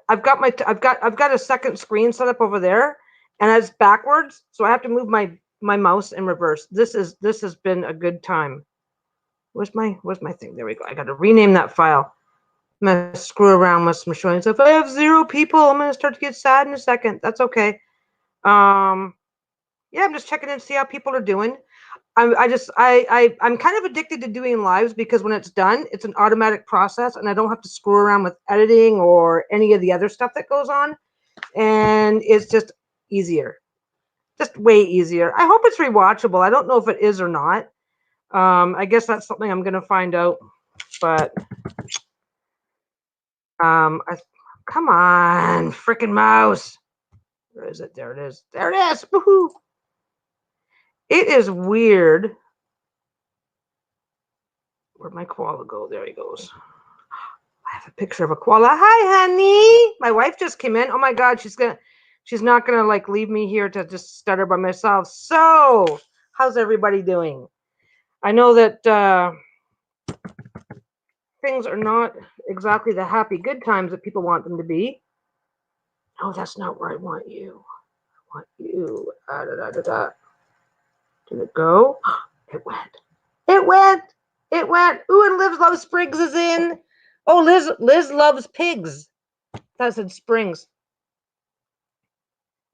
I've got a second screen set up over there, and it's backwards, so I have to move my mouse in reverse. This has been a good time. Where's my thing? There we go. I got to rename that file. I'm gonna screw around with some showing stuff. I have 0 people. I'm gonna start to get sad in a second. That's okay. Um, yeah, I'm just checking in to see how people are doing. I'm kind of addicted to doing lives because when it's done, it's an automatic process, and I don't have to screw around with editing or any of the other stuff that goes on, and it's just easier, just way easier. I hope it's rewatchable. I don't know if it is or not. I guess that's something I'm gonna find out, but I, come on, freaking mouse. Where is it? There it is. There it is. Woohoo! It is weird. Where'd my koala go? There he goes. I have a picture of a koala. Hi, honey. My wife just came in. Oh my god, she's not gonna like leave me here to just stutter by myself. So, how's everybody doing? I know that things are not exactly the happy good times that people want them to be. No, that's not where I want you. I want you. Da, da, da, da. Did it go? It went. It went. It went. Ooh, and Liz Loves Springs is in. Oh, Liz loves pigs. That said Springs.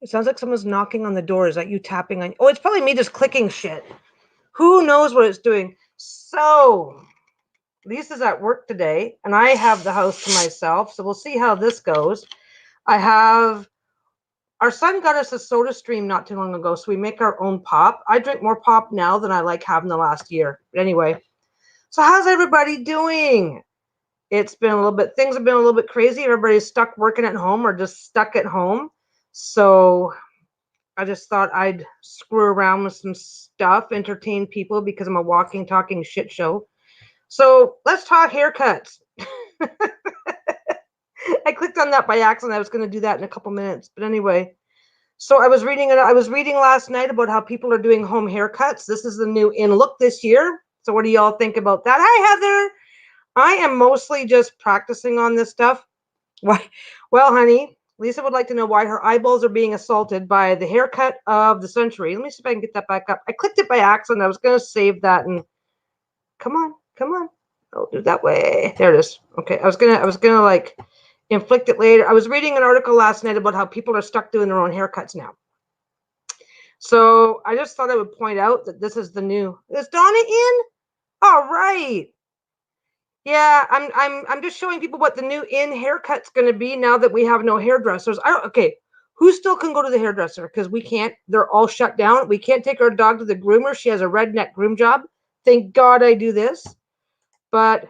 It sounds like someone's knocking on the door. Is that you tapping on? Oh, it's probably me just clicking shit. Who knows what it's doing? So, Lisa's at work today, and I have the house to myself. So we'll see how this goes. I have our son got us a soda stream not too long ago, so we make our own pop. I drink more pop now than I like have in the last year. But anyway, so how's everybody doing? It's been a little bit, things have been a little bit crazy. Everybody's stuck working at home or just stuck at home. So I just thought I'd screw around with some stuff, entertain people because I'm a walking, talking shit show. So let's talk haircuts. I clicked on that by accident. I was going to do that in a couple minutes. But anyway, so I was reading it. I was reading last night about how people are doing home haircuts. This is the new in look this year. So what do y'all think about that? Hi, Heather. I am mostly just practicing on this stuff. Why? Well, honey, Lisa would like to know why her eyeballs are being assaulted by the haircut of the century. Let me see if I can get that back up. I clicked it by accident. I was going to save that and come on, come on. Oh, do it that way. There it is. Okay, I was gonna like inflict it later. I was reading an article last night about how people are stuck doing their own haircuts now. So I just thought I would point out that this is the new. Is Donna in? All right. Yeah, I'm just showing people what the new in haircut's going to be now that we have no hairdressers. Okay, who still can go to the hairdresser because we can't. They're all shut down. We can't take our dog to the groomer. She has a redneck groom job. Thank God I do this. But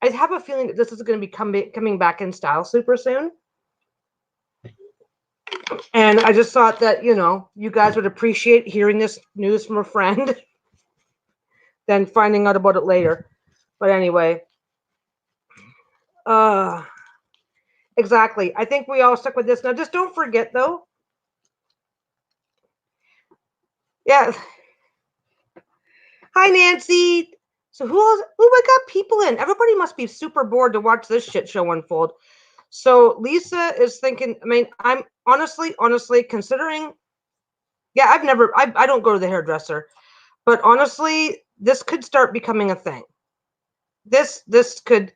I have a feeling that this is going to be coming back in style super soon. And I just thought that, you guys would appreciate hearing this news from a friend than finding out about it later. But anyway, uh exactly. I think we all stuck with this. Now just don't forget though. Yeah. Hi Nancy. So who else? Oh, I got people in. Everybody must be super bored to watch this shit show unfold. So Lisa is thinking, I mean, I'm honestly considering, yeah, I don't go to the hairdresser, but honestly, this could start becoming a thing. This could.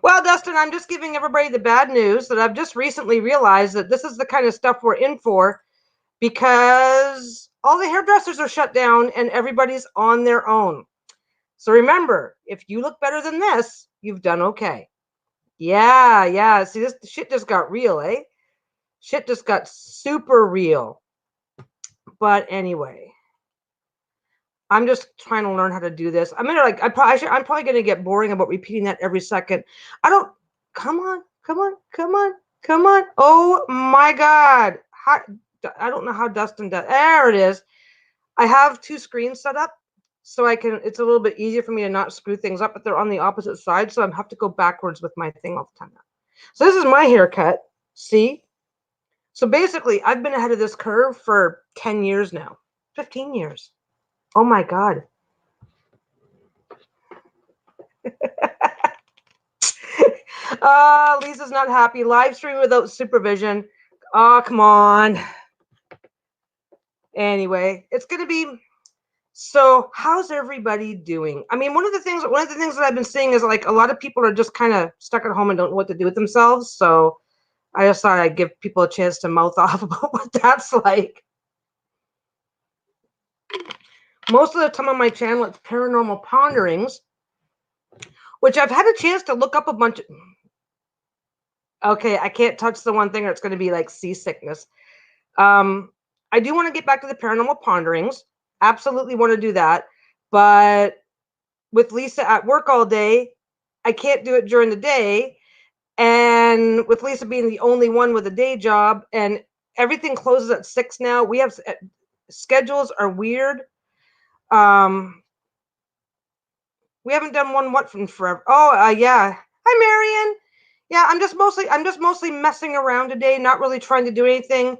Well, Dustin, I'm just giving everybody the bad news that I've just recently realized that this is the kind of stuff we're in for because all the hairdressers are shut down and everybody's on their own. So remember, if you look better than this, you've done okay. Yeah, yeah. See, this shit just got real, eh? Shit just got super real. But anyway, I'm just trying to learn how to do this. I'm gonna like I'm probably gonna get boring about repeating that every second. I don't come on, come on, come on, come on. Oh my god. I don't know how Dustin does. There it is. I have two screens set up so I can it's a little bit easier for me to not screw things up, but they're on the opposite side, so I have to go backwards with my thing all the time now. So this is my haircut. See? So basically, I've been ahead of this curve for 10 years now. 15 years. Oh my god. Lisa's not happy. Live stream without supervision. Oh, come on. Anyway, it's gonna be. So, how's everybody doing? I mean, one of the things that I've been seeing is like a lot of people are just kind of stuck at home and don't know what to do with themselves. So, I just thought I'd give people a chance to mouth off about what that's like. Most of the time on my channel, it's paranormal ponderings, which I've had a chance to look up a bunch of. Okay, I can't touch the one thing or it's going to be like seasickness. I do want to get back to the paranormal ponderings. Absolutely want to do that. But with Lisa at work all day, I can't do it during the day. And with Lisa being the only one with a day job and everything closes at 6 now, we have schedules are weird. We haven't done one what from forever. Oh, yeah. Hi, Marion. Yeah, I'm just mostly messing around today, not really trying to do anything.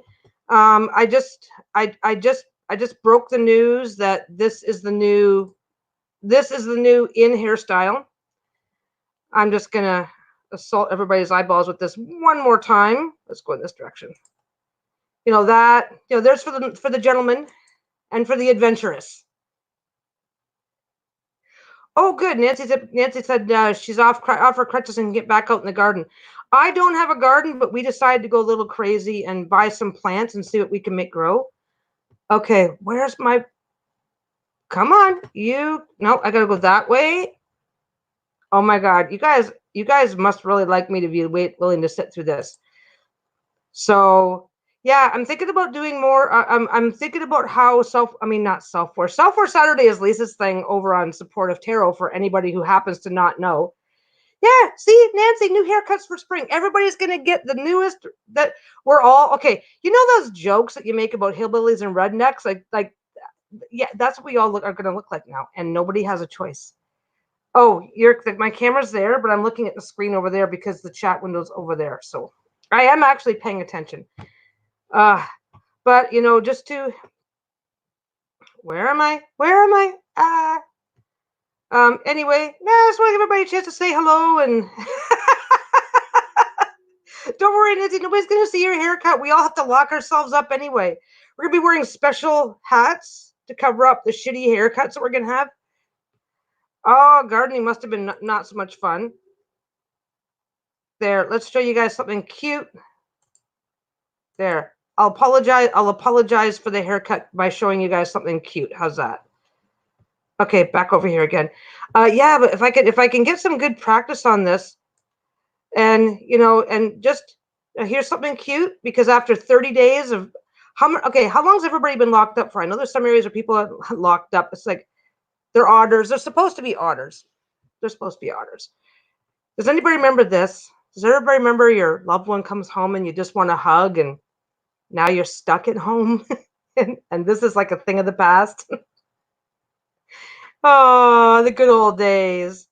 I just broke the news that this is the new in hairstyle. I'm just gonna assault everybody's eyeballs with this one more time. Let's go in this direction. You know that, there's for the gentleman and for the adventurous. Oh, good. Nancy said she's off her crutches and get back out in the garden. I don't have a garden, but we decided to go a little crazy and buy some plants and see what we can make grow. Okay, where's my? Come on, no, I gotta go that way. Oh my God, you guys must really like me to be willing to sit through this. So yeah, I'm thinking about doing more. I'm thinking about how not Self-War Saturday is Lisa's thing over on Supportive Tarot for anybody who happens to not know. Yeah, see, Nancy, new haircuts for spring. Everybody's gonna get the newest. That we're all okay. You know those jokes that you make about hillbillies and rednecks, like yeah, that's what we all are gonna look like now, and nobody has a choice. Oh, my camera's there, but I'm looking at the screen over there because the chat window's over there. So I am actually paying attention. But just to where am I? Anyway, I just want to give everybody a chance to say hello and don't worry, Nancy, nobody's gonna see your haircut. We all have to lock ourselves up anyway. We're gonna be wearing special hats to cover up the shitty haircuts that we're gonna have. Oh, gardening must have been not so much fun. There, let's show you guys something cute. There. I'll apologize for the haircut by showing you guys something cute. How's that? Okay, back over here again. Yeah, but if I can get some good practice on this, and and just here's something cute, because after 30 days of how long has everybody been locked up for? I know there's some areas where people are locked up. It's like they're otters. They're supposed to be otters. Does anybody remember this? Does everybody remember your loved one comes home and you just want to hug, and now you're stuck at home? and this is like a thing of the past. Oh, the good old days.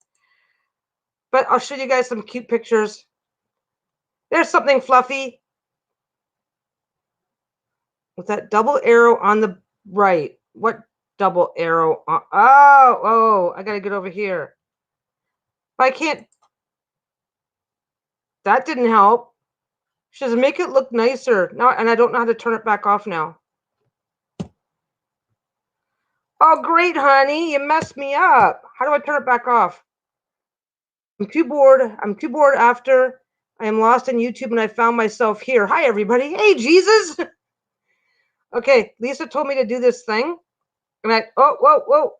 But I'll show you guys some cute pictures. There's something fluffy with that double arrow on the right. What double arrow? Oh, I gotta get over here. I can't. That didn't help. She says, make it look nicer. No, and I don't know how to turn it back off now. Oh, great, honey. You messed me up. How do I turn it back off? I'm too bored. After I am lost in YouTube and I found myself here. Hi, everybody. Hey, Jesus. Okay, Lisa told me to do this thing. And whoa.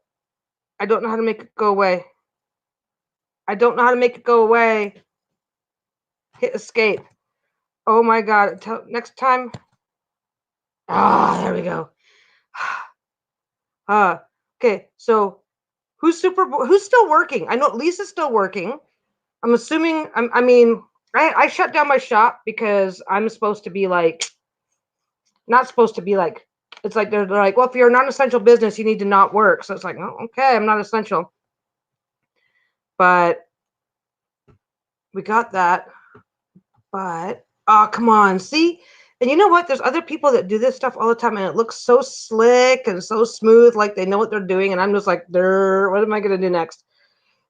I don't know how to make it go away. Hit escape. Oh my God. Next time. There we go. Okay, so who's still working? I know Lisa's still working. I'm assuming, I shut down my shop because I'm supposed to be like, not supposed to be like, it's like they're like, well, if you're a non-essential business, you need to not work. So it's like, oh, okay, I'm not essential. But we got that. But come on, see? And you know what? There's other people that do this stuff all the time, and it looks so slick and so smooth, like they know what they're doing. And I'm just like, what am I gonna do next?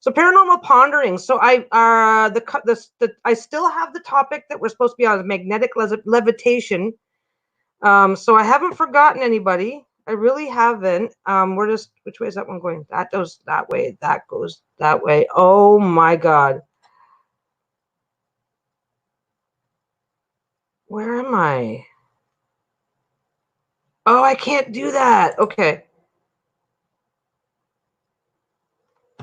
So paranormal pondering. So I I still have the topic that we're supposed to be on, magnetic levitation. So I haven't forgotten anybody. I really haven't. We're just, which way is that one going? That goes that way. That goes that way. Oh my God. Where am I? Oh, I can't do that. Okay.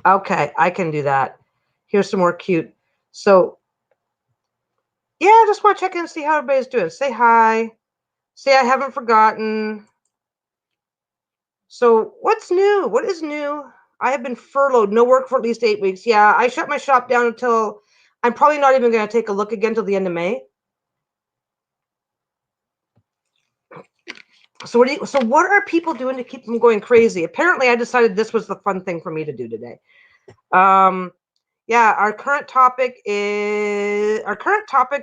Okay, I can do that. Here's some more cute. So yeah, I just want to check in and see how everybody's doing. Say hi. Say I haven't forgotten. So what's new? What is new? I have been furloughed, no work for at least 8 weeks. Yeah, I shut my shop down until I'm probably not even going to take a look again till the end of May. So what are people doing to keep them going crazy? Apparently, I decided this was the fun thing for me to do today. Yeah, our current topic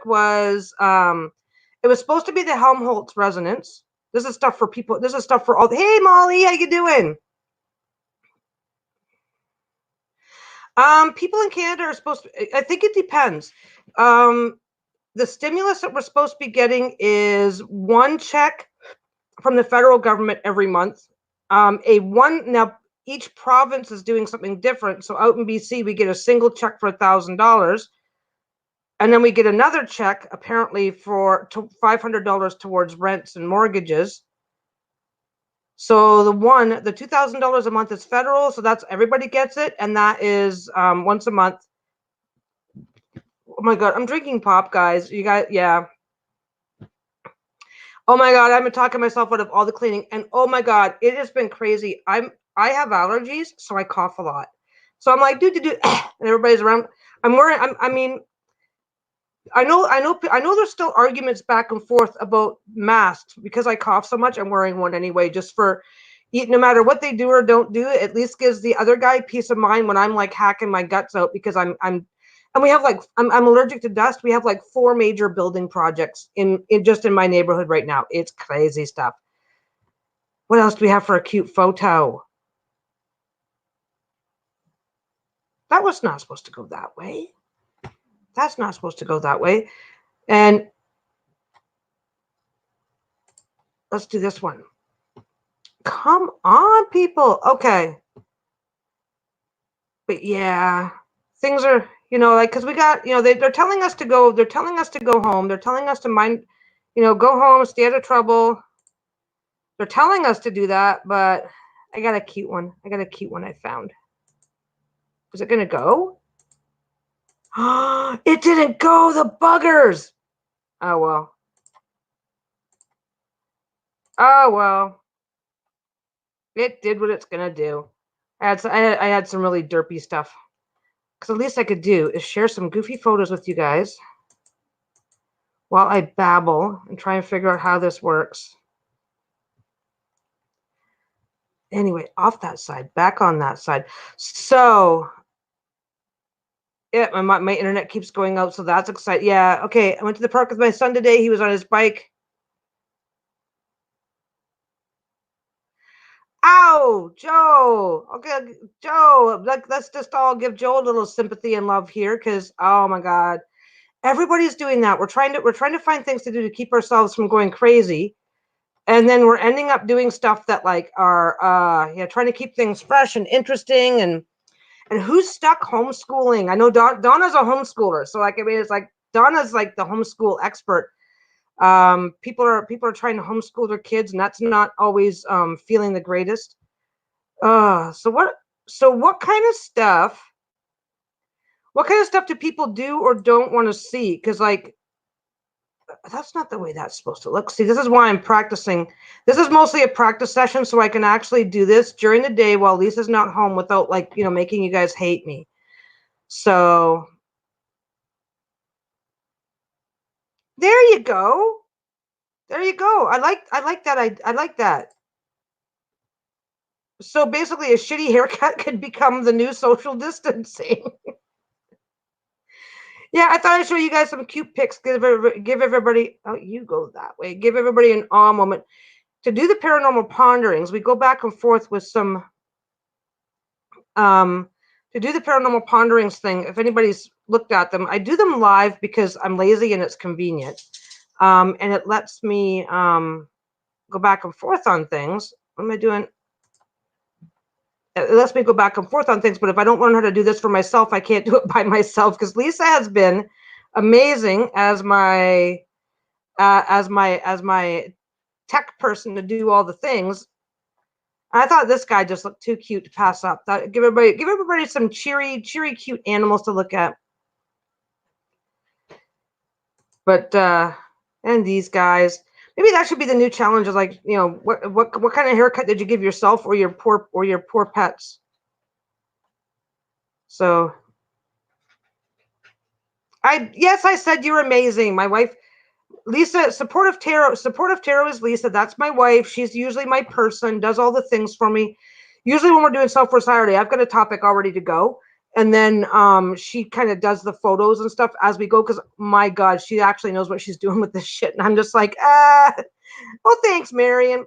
was it was supposed to be the Helmholtz resonance. This is stuff for people. This is stuff for all. Hey, Molly, how you doing? People in Canada are supposed to. I think it depends. The stimulus that we're supposed to be getting is one check from the federal government every month. Now each province is doing something different. So out in BC, we get a single check for $1,000, and then we get another check apparently for $500 towards rents and mortgages. So the $2,000 a month is federal, so that's everybody gets it, and that is once a month. Oh my God, I'm drinking pop, guys. You guys, yeah. Oh my God, I've been talking myself out of all the cleaning, and oh my God, it has been crazy. I have allergies, so I cough a lot. So I'm like, do, and everybody's around. I mean, I know there's still arguments back and forth about masks because I cough so much. I'm wearing one anyway, just for, no matter what they do or don't do, it at least gives the other guy peace of mind when I'm like hacking my guts out because and we have like, I'm allergic to dust. We have like 4 major building projects in just in my neighborhood right now. It's crazy stuff. What else do we have for a cute photo? That was not supposed to go that way. That's not supposed to go that way. And let's do this one. Come on, people. Okay. But yeah, things are, like, because we got, they're telling us to go, home. They're telling us to mind, go home, stay out of trouble. They're telling us to do that, but I got a cute one. I found. Is it going to go? It didn't go, the buggers. Oh, well. Oh, well. It did what it's going to do. I had some really derpy stuff. Because the least I could do is share some goofy photos with you guys while I babble and try and figure out how this works. Anyway, off that side, back on that side. So, yeah, my internet keeps going out, so that's exciting. Yeah, okay. I went to the park with my son today. He was on his bike. Ow, Joe. Okay, Joe. Let's just all give Joe a little sympathy and love here, because oh my God, everybody's doing that. We're trying to find things to do to keep ourselves from going crazy. And then we're ending up doing stuff that like are trying to keep things fresh and interesting. And who's stuck homeschooling? I know Donna's a homeschooler, so like, I mean, it's like Donna's like the homeschool expert. People are trying to homeschool their kids, and that's not always feeling the greatest. So what kind of stuff do people do or don't want to see? Because like, that's not the way that's supposed to look. See, this is why I'm practicing. This is mostly a practice session so I can actually do this during the day while Lisa's not home without like, making you guys hate me. So there you go. There you go. I like that. I like that. So basically a shitty haircut could become the new social distancing. Yeah, I thought I'd show you guys some cute pics. Give everybody, oh, you go that way. Give everybody an awe moment. To do the paranormal ponderings, we go back and forth with some to do the paranormal ponderings thing, if anybody's looked at them, I do them live because I'm lazy and it's convenient. And it lets me go back and forth on things. What am I doing? It lets me go back and forth on things, but if I don't learn how to do this for myself, I can't do it by myself, because Lisa has been amazing as my tech person to do all the things. I thought this guy just looked too cute to pass up. Give everybody some cheery, cute animals to look at. But and these guys, maybe that should be the new challenge. Is like, you know, what kind of haircut did you give yourself or your poor pets? So I said you're amazing. My wife, Lisa, supportive tarot is Lisa. That's my wife. She's usually my person, does all the things for me. Usually when we're doing Self-Worth Saturday, I've got a topic all ready to go. And then she kind of does the photos and stuff as we go, because my God, she actually knows what she's doing with this shit. And I'm just like, well, thanks, Marion.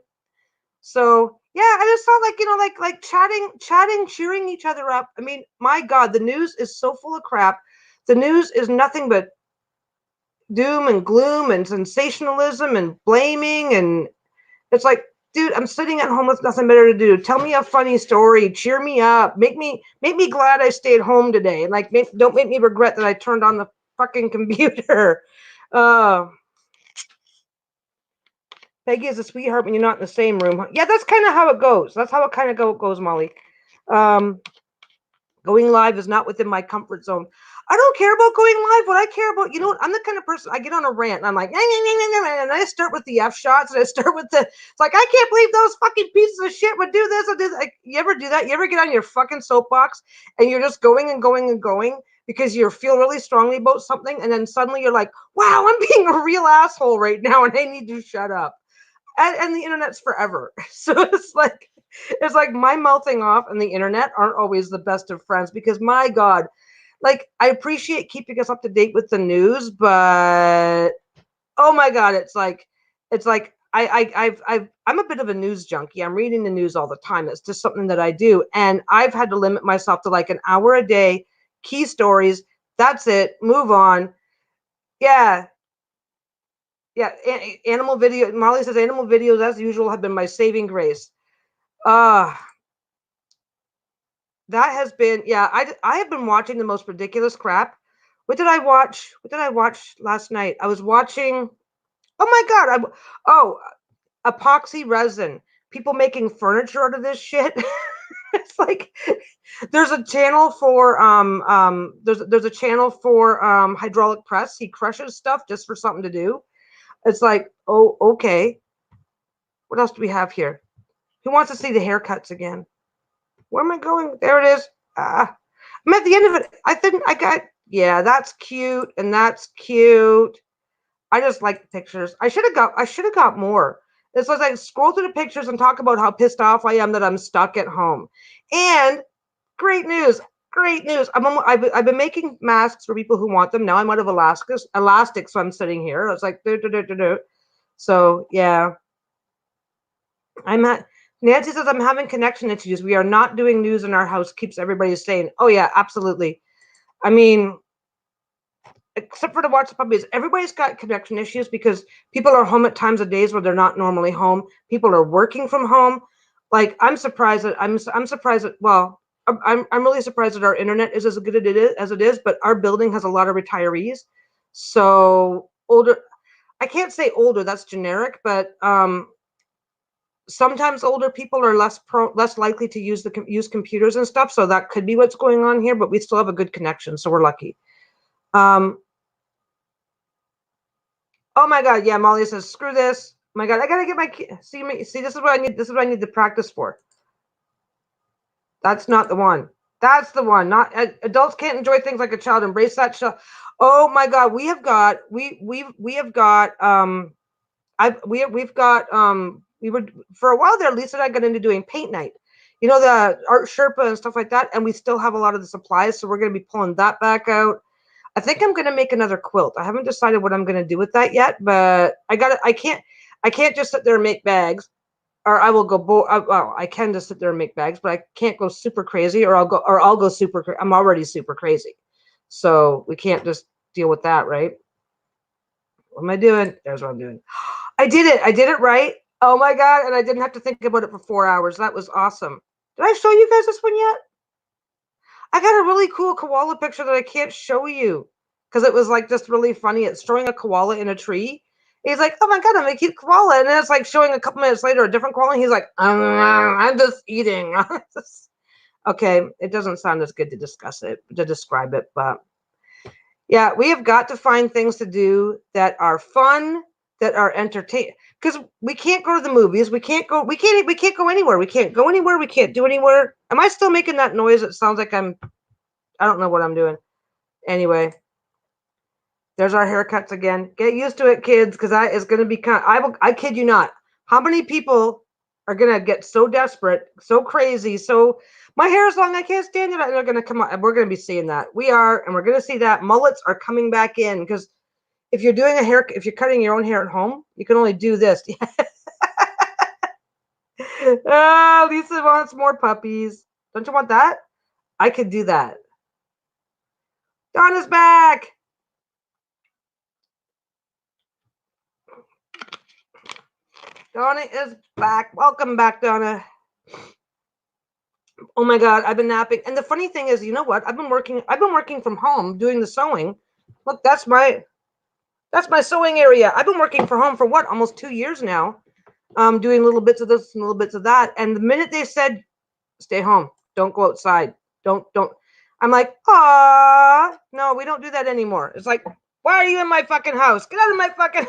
So yeah, I just thought, like, you know, like chatting, cheering each other up. I mean, my God, the news is so full of crap. The news is nothing but doom and gloom and sensationalism and blaming, and it's like, dude, I'm sitting at home with nothing better to do. Tell me a funny story, cheer me up, make me glad I stayed home today. Like, don't make me regret that I turned on the fucking computer. Peggy is a sweetheart when you're not in the same room. Yeah, that's kind of how it goes. That's how it kind of goes, Molly. Going live is not within my comfort zone. I don't care about going live. What I care about, you know what? I'm the kind of person, I get on a rant and I'm like, and I start with the F shots, and I start with it's like, I can't believe those fucking pieces of shit would do this and do that. Like, you ever do that? You ever get on your fucking soapbox and you're just going and going and going because you feel really strongly about something, and then suddenly you're like, wow, I'm being a real asshole right now and I need to shut up. And the internet's forever. So it's like my mouthing off and the internet aren't always the best of friends, because my God, like, I appreciate keeping us up to date with the news, but oh my God, it's like I'm a bit of a news junkie. I'm reading the news all the time. It's just something that I do, and I've had to limit myself to like an hour a day, key stories. That's it. Move on. Yeah. Yeah, animal video. Molly says animal videos, as usual, have been my saving grace. That has been, yeah. I have been watching the most ridiculous crap. What did I watch? What did I watch last night? I was watching. Oh my God! Epoxy resin. People making furniture out of this shit. It's like there's a channel for there's a channel for hydraulic press. He crushes stuff just for something to do. It's like, oh, okay. What else do we have here? Who wants to see the haircuts again? Where am I going? There it is. I'm at the end of it. Yeah, that's cute, and that's cute. I just like the pictures. I should have got more. This was like, scroll through the pictures and talk about how pissed off I am that I'm stuck at home. And great news. I've been making masks for people who want them. Now I'm out of elastic, so I'm sitting here. It's like, so yeah. Nancy says, I'm having connection issues. We are not doing news in our house. Keeps everybody sane. Oh yeah, absolutely. I mean, except for to watch the puppies, everybody's got connection issues because people are home at times of days where they're not normally home. People are working from home. Like, I'm surprised that I'm surprised that, well, I'm really surprised that our internet is as good as it is, but our building has a lot of retirees. So older, I can't say older, that's generic, but sometimes older people are less likely to use computers and stuff. So that could be what's going on here, but we still have a good connection, so we're lucky. Oh my God, yeah, Molly says, screw this. Oh my God, I gotta get my see, this is what I need. This is what I need to practice for. That's not the one. That's the one. Not adults can't enjoy things like a child. Embrace that child. Oh my God, we have got we have got we've got we were, for a while there, Lisa and I got into doing paint night. You know, the art Sherpa and stuff like that, and we still have a lot of the supplies, so we're going to be pulling that back out. I think I'm going to make another quilt. I haven't decided what I'm going to do with that yet, but I can't just sit there and make bags. or I will go. Well, I can just sit there and make bags, but I can't go super crazy, or I'll go super. I'm already super crazy, so we can't just deal with that, right? What am I doing? There's what I'm doing. I did it. I did it right. Oh my god! And I didn't have to think about it for 4 hours. That was awesome. Did I show you guys this one yet? I got a really cool koala picture that I can't show you because it was like just really funny. It's showing a koala in a tree. He's like, "Oh my god, I'm a cute koala," and then it's like showing a couple minutes later a different koala. And he's like, "I'm just eating." Okay, it doesn't sound as good to describe it, but yeah, we have got to find things to do that are fun, that are entertaining. Because we can't go to the movies, we can't go anywhere. We can't go anywhere. We can't do anywhere. Am I still making that noise? It sounds like I don't know what I'm doing. Anyway, there's our haircuts again. Get used to it, kids, because it's going to be I kid you not. How many people are going to get so desperate, so crazy, so my hair is long, I can't stand it, and they're going to come on. We're going to be seeing that. We are, and we're going to see that mullets are coming back in, because if you're doing if you're cutting your own hair at home, you can only do this. Oh, Lisa wants more puppies. Don't you want that? I could do that. Donna's back. Donna is back. Welcome back, Donna. Oh my god, I've been napping. And the funny thing is, you know what? I've been working from home doing the sewing. Look, that's my sewing area. I've been working from home for what? Almost 2 years now. Doing little bits of this and little bits of that. And the minute they said, "Stay home, don't go outside, don't," I'm like, "Ah, no, we don't do that anymore." It's like, "Why are you in my fucking house? Get out of my fucking."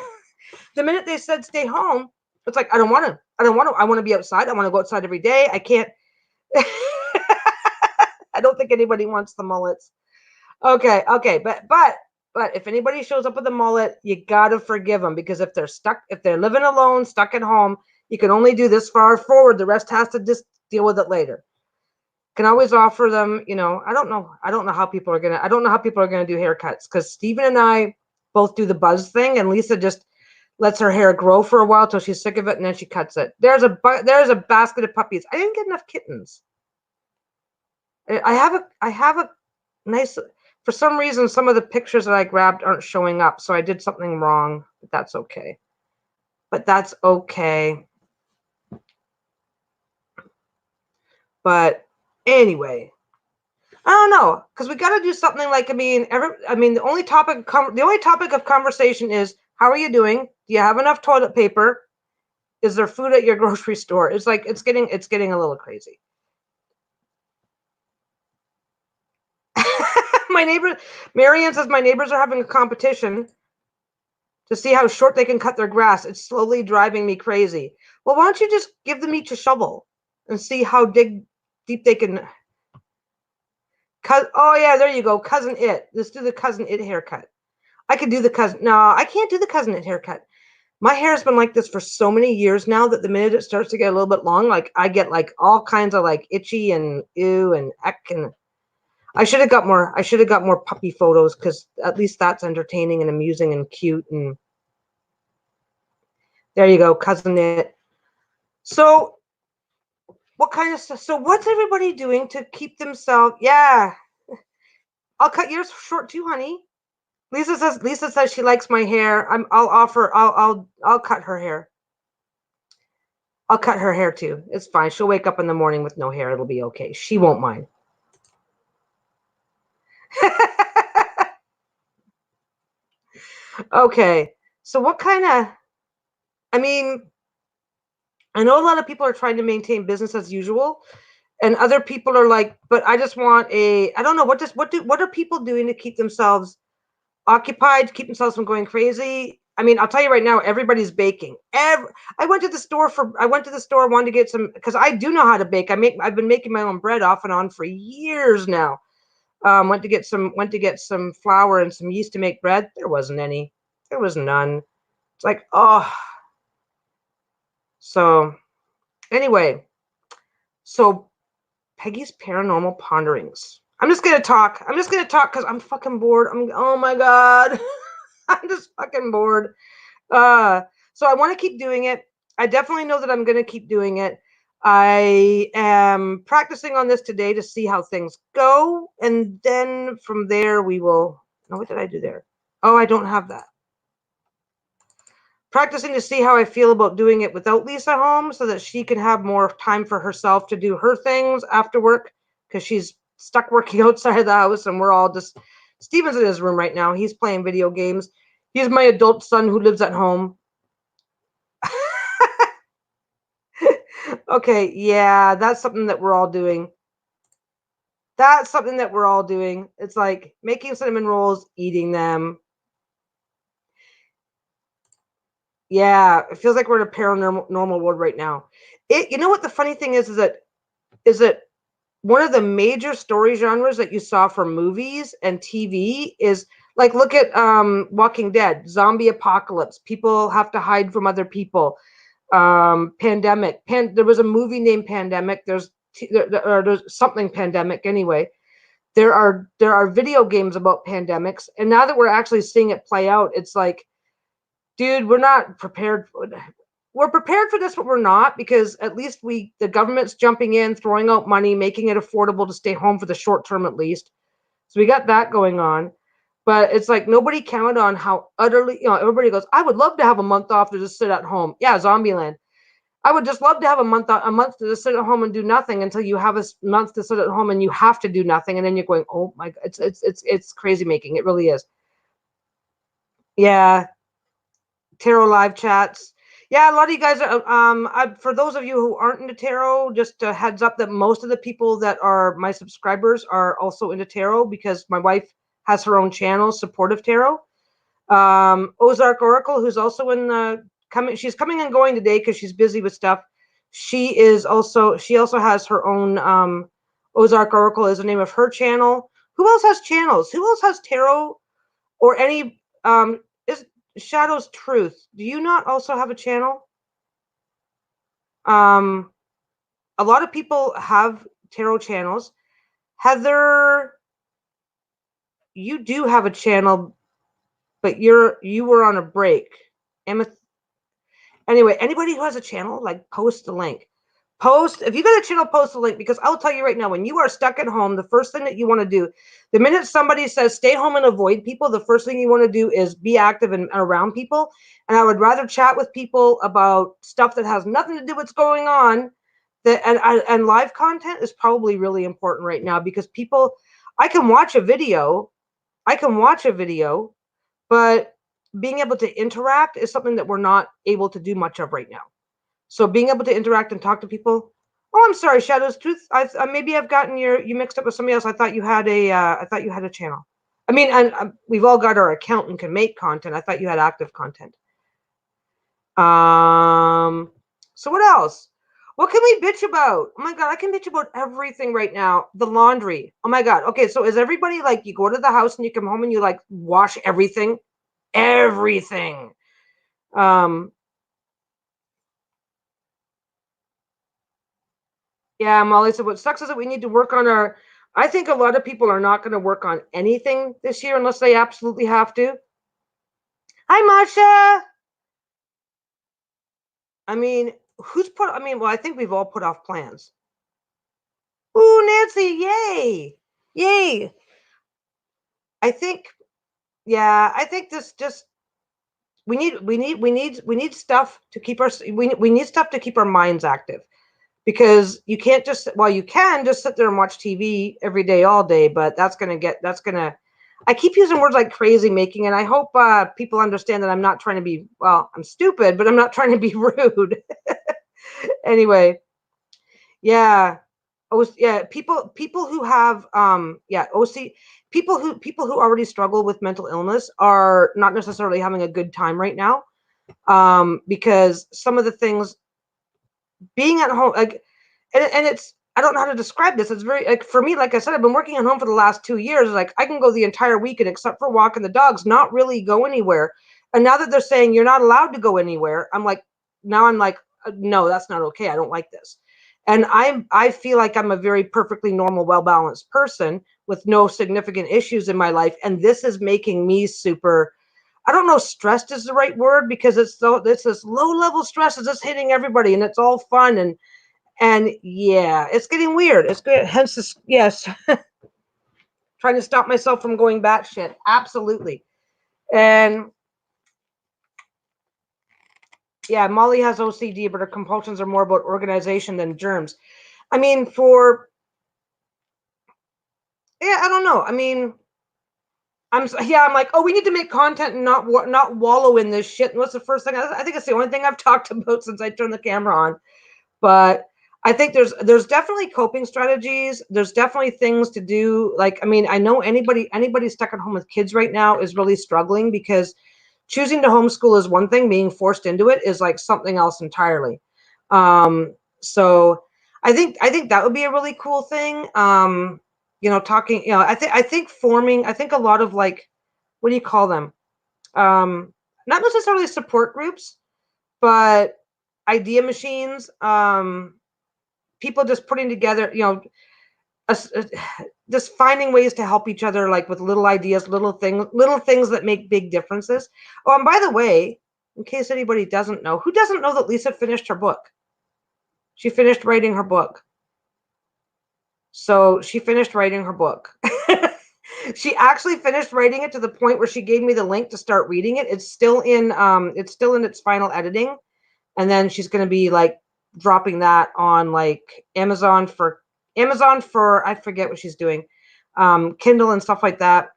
The minute they said, "Stay home," it's like, I don't want to. I want to be outside. I want to go outside every day. I can't. I don't think anybody wants the mullets. Okay, but if anybody shows up with a mullet, you gotta forgive them, because if they're living alone, stuck at home, you can only do this far forward. The rest has to just deal with it later. Can always offer them, I don't know how people are gonna do haircuts, because Stephen and I both do the buzz thing, and Lisa just lets her hair grow for a while till she's sick of it, and then she cuts it. There's a basket of puppies. I didn't get enough kittens. I have a nice, for some reason, some of the pictures that I grabbed aren't showing up, so I did something wrong, but that's okay. But anyway, I don't know, because we got to do something like, the only topic of conversation is, how are you doing? Do you have enough toilet paper? Is there food at your grocery store? It's like, it's getting a little crazy. My neighbor, Marianne says, my neighbors are having a competition to see how short they can cut their grass. It's slowly driving me crazy. Well, why don't you just give them each a shovel and see how deep they can cut? Oh yeah, there you go. Cousin It. Let's do the Cousin It haircut. I could do the cousin. No, I can't do the Cousin It haircut. My hair has been like this for so many years now that the minute it starts to get a little bit long, like I get like all kinds of like itchy and ew and eck, and I should have got more puppy photos, because at least that's entertaining and amusing and cute. And there you go, Cousin It. So what kind of stuff? So what's everybody doing to keep themselves? Yeah, I'll cut yours short too, honey. Lisa says she likes my hair. I'll cut her hair. I'll cut her hair too. It's fine. She'll wake up in the morning with no hair. It'll be okay. She won't mind. Okay. So what kind of, I mean, I know a lot of people are trying to maintain business as usual, and other people are like, but I just want I don't know, what are people doing to keep themselves occupied, to keep themselves from going crazy? I mean, I'll tell you right now, everybody's baking. I went to the store, wanted to get some, because I do know how to bake. I've been making my own bread off and on for years now. Went to get some flour and some yeast to make bread. There wasn't any. There was none. It's like, oh. So anyway, so Peggy's Paranormal Ponderings. I'm just gonna talk because I'm fucking bored. Oh my god. I'm just fucking bored. So I want to keep doing it. I definitely know that I'm going to keep doing it. I am practicing on this today to see how things go. And then from there, we will. No, what did I do there? Oh, I don't have that. Practicing to see how I feel about doing it without Lisa home so that she can have more time for herself to do her things after work because she's stuck working outside of the house and we're all just. Steven's in his room right now. He's playing video games. He's my adult son who lives at home. Okay, yeah, that's something that we're all doing. That's something that we're all doing. It's like making cinnamon rolls, eating them. Yeah, it feels like we're in a paranormal world right now. You know what the funny thing is that one of the major story genres that you saw for movies and TV is like look at Walking Dead, zombie apocalypse. People have to hide from other people. Pandemic. There was a movie named Pandemic. There's something pandemic anyway. There are video games about pandemics, and now that we're actually seeing it play out, it's like, dude, we're not prepared. We're prepared for this, but we're not, because at least the government's jumping in, throwing out money, making it affordable to stay home for the short term at least. So we got that going on. But it's like nobody counted on how utterly, everybody goes, I would love to have a month off to just sit at home. Yeah, Zombieland. I would just love to have a month to just sit at home and do nothing until you have a month to sit at home and you have to do nothing, and then you're going, oh my god, it's crazy making. It really is. Yeah, tarot live chats. Yeah, a lot of you guys are. For those of you who aren't into tarot, just a heads up that most of the people that are my subscribers are also into tarot because my wife has her own channel, Supportive Tarot. Ozark Oracle, who's also in the she's coming and going today because she's busy with stuff. She also has her own Ozark Oracle is the name of her channel. Who else has channels? Who else has tarot or any is Shadow's Truth? Do you not also have a channel? A lot of people have tarot channels. Heather, you do have a channel, but you were on a break. Anyway, anybody who has a channel, like, post the link. If you got a channel, post the link, because I'll tell you right now, when you are stuck at home, the first thing that you want to do, the minute somebody says stay home and avoid people, the first thing you want to do is be active and around people. And I would rather chat with people about stuff that has nothing to do with what's going on. And live content is probably really important right now because people, I can watch a video, but being able to interact is something that we're not able to do much of right now. So being able to interact and talk to people. Oh, I'm sorry, Shadow's Truth. Maybe I've gotten you mixed up with somebody else. I thought you had a channel. I mean, and we've all got our account and can make content. I thought you had active content. So what else? What can we bitch about? Oh my god, I can bitch about everything right now. The laundry. Oh my god. Okay, so is everybody like, you go to the house and you come home and you like wash everything? Everything. Yeah, Molly said what sucks is that we need to work on I think a lot of people are not going to work on anything this year unless they absolutely have to. Hi, Masha. I mean, well, I think we've all put off plans. Ooh, Nancy, yay. Yay. I think this just we need stuff to keep we need stuff to keep our minds active. Because you can't just, well, you can just sit there and watch TV every day, all day, but I keep using words like crazy making, and I hope people understand that I'm not trying to be, well, I'm stupid, but I'm not trying to be rude. Anyway, yeah. People who have, OC, people who already struggle with mental illness are not necessarily having a good time right now, because some of the things, being at home, like, and it's, I don't know how to describe this. It's very, like, for me, like I said, I've been working at home for the last 2 years. Like, I can go the entire weekend, except for walking the dogs, not really go anywhere. And now that they're saying you're not allowed to go anywhere, I'm like, no, that's not okay. I don't like this. And I feel like I'm a very perfectly normal, well-balanced person with no significant issues in my life. And this is making me super, I don't know if stressed is the right word, because it's this low level stress is just hitting everybody, and it's all fun, and yeah, it's getting weird. It's good. Hence this, yes. Trying to stop myself from going batshit. Absolutely. And yeah, Molly has OCD, but her compulsions are more about organization than germs. I mean, I don't know. I mean, I'm like, oh, we need to make content and not wallow in this shit. And what's the first thing? I think it's the only thing I've talked about since I turned the camera on. But I think there's definitely coping strategies. There's definitely things to do. Like, I mean, I know anybody stuck at home with kids right now is really struggling, because choosing to homeschool is one thing, being forced into it is like something else entirely. So I think that would be a really cool thing. Talking, I think a lot of, like, what do you call them? Not necessarily support groups, but idea machines. People just putting together, just finding ways to help each other, like with little ideas, little things that make big differences. Oh, and by the way, in case anybody doesn't know, who doesn't know that Lisa finished her book? She finished writing her book. So she finished writing her book. She actually finished writing it to the point where she gave me the link to start reading it. It's still in its final editing, and then she's going to be like dropping that on like Amazon for I forget what she's doing, Kindle and stuff like that.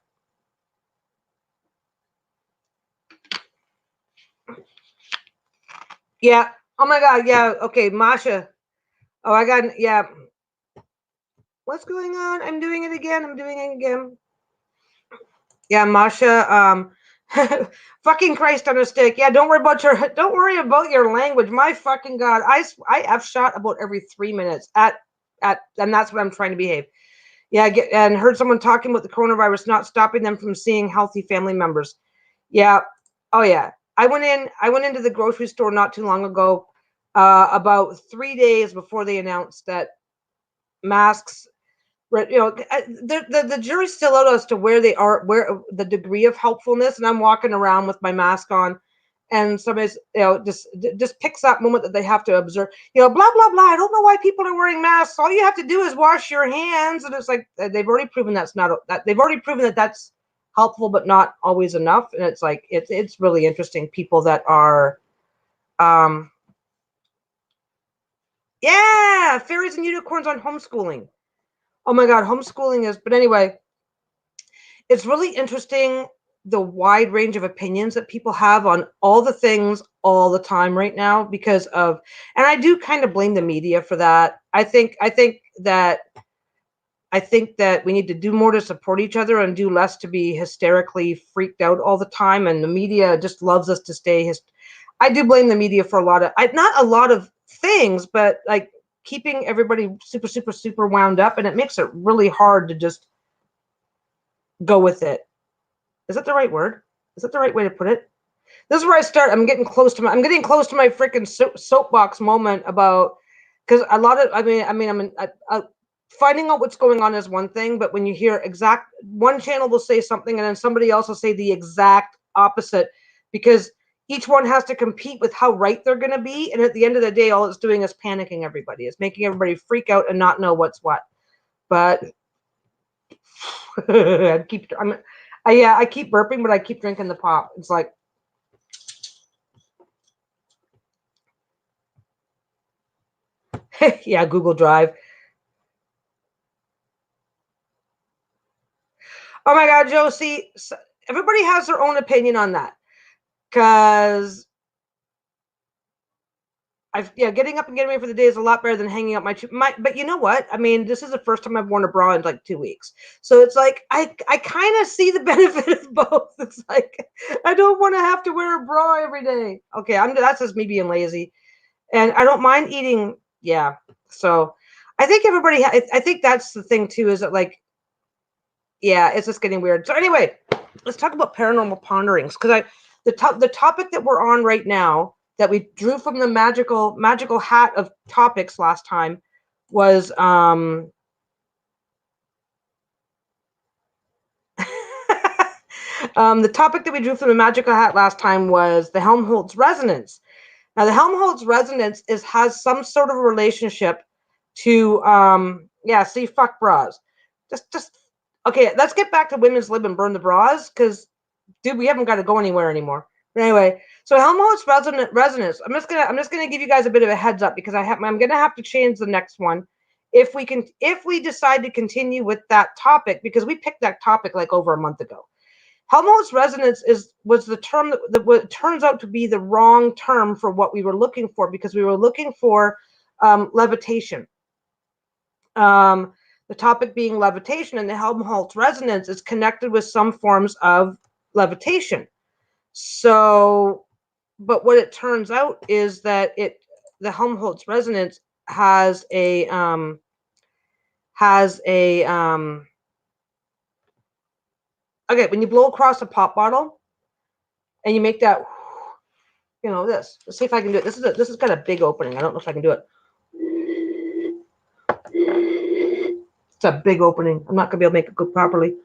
Yeah. Oh my God. Yeah. Okay, Masha. Oh, I got, yeah. What's going on? I'm doing it again. Yeah, Masha. Fucking Christ on a stick. Yeah, don't worry about your language. My fucking God, I have shot about every 3 minutes and that's what I'm trying to behave. Yeah, and heard someone talking about the coronavirus not stopping them from seeing healthy family members. Yeah. Oh yeah. I went into the grocery store not too long ago, about 3 days before they announced that masks, the jury's still out as to where the degree of helpfulness. And I'm walking around with my mask on, and somebody's, just picks that moment that they have to observe, blah blah blah. I don't know why people are wearing masks. All you have to do is wash your hands, and it's like they've already proven that that's helpful, but not always enough. And it's like it's really interesting. People that are, yeah, fairies and unicorns on homeschooling. Oh my God, homeschooling is. But anyway, it's really interesting, the wide range of opinions that people have on all the things all the time right now, because of, and I do kind of blame the media for that. I think that we need to do more to support each other and do less to be hysterically freaked out all the time. And the media just loves us to stay. I do blame the media for not a lot of things, but like keeping everybody super, super, super wound up. And it makes it really hard to just go with it. Is that the right word? Is that the right way to put it? This is where I start. I'm getting close to my freaking soapbox moment about, because a lot of, finding out what's going on is one thing, but when you hear one channel will say something and then somebody else will say the exact opposite, because each one has to compete with how right they're going to be. And at the end of the day, all it's doing is panicking everybody. It's making everybody freak out and not know what's what. But I keep burping, but I keep drinking the pop. It's like, yeah, Google Drive. Oh my God, Josie, everybody has their own opinion on that, because getting up and getting ready for the day is a lot better than hanging up my. But you know what? I mean, this is the first time I've worn a bra in like 2 weeks, so it's like I kind of see the benefit of both. It's like I don't want to have to wear a bra every day. Okay, that's just me being lazy, and I don't mind eating. Yeah, so I think everybody. I think that's the thing too. Is that like, yeah, it's just getting weird. So anyway, let's talk about paranormal ponderings, because the topic that we're on right now, that we drew from the magical hat of topics last time, was The topic that we drew from the magical hat last time was the Helmholtz resonance. Now, the Helmholtz resonance has some sort of relationship to see, fuck bras. Just okay. Let's get back to women's lib and burn the bras, because dude, we haven't got to go anywhere anymore. But anyway, so Helmholtz resonance. I'm just gonna give you guys a bit of a heads up, because I'm gonna have to change the next one if we decide to continue with that topic, because we picked that topic like over a month ago. Helmholtz resonance was the term that turns out to be the wrong term for what we were looking for, because we were looking for levitation. The topic being levitation, and the Helmholtz resonance is connected with some forms of levitation. So, but what it turns out is that the Helmholtz resonance has a okay, when you blow across a pop bottle and you make that, this. Let's see if I can do it. This is got a big opening. I don't know if I can do it. It's a big opening. I'm not gonna be able to make it go properly.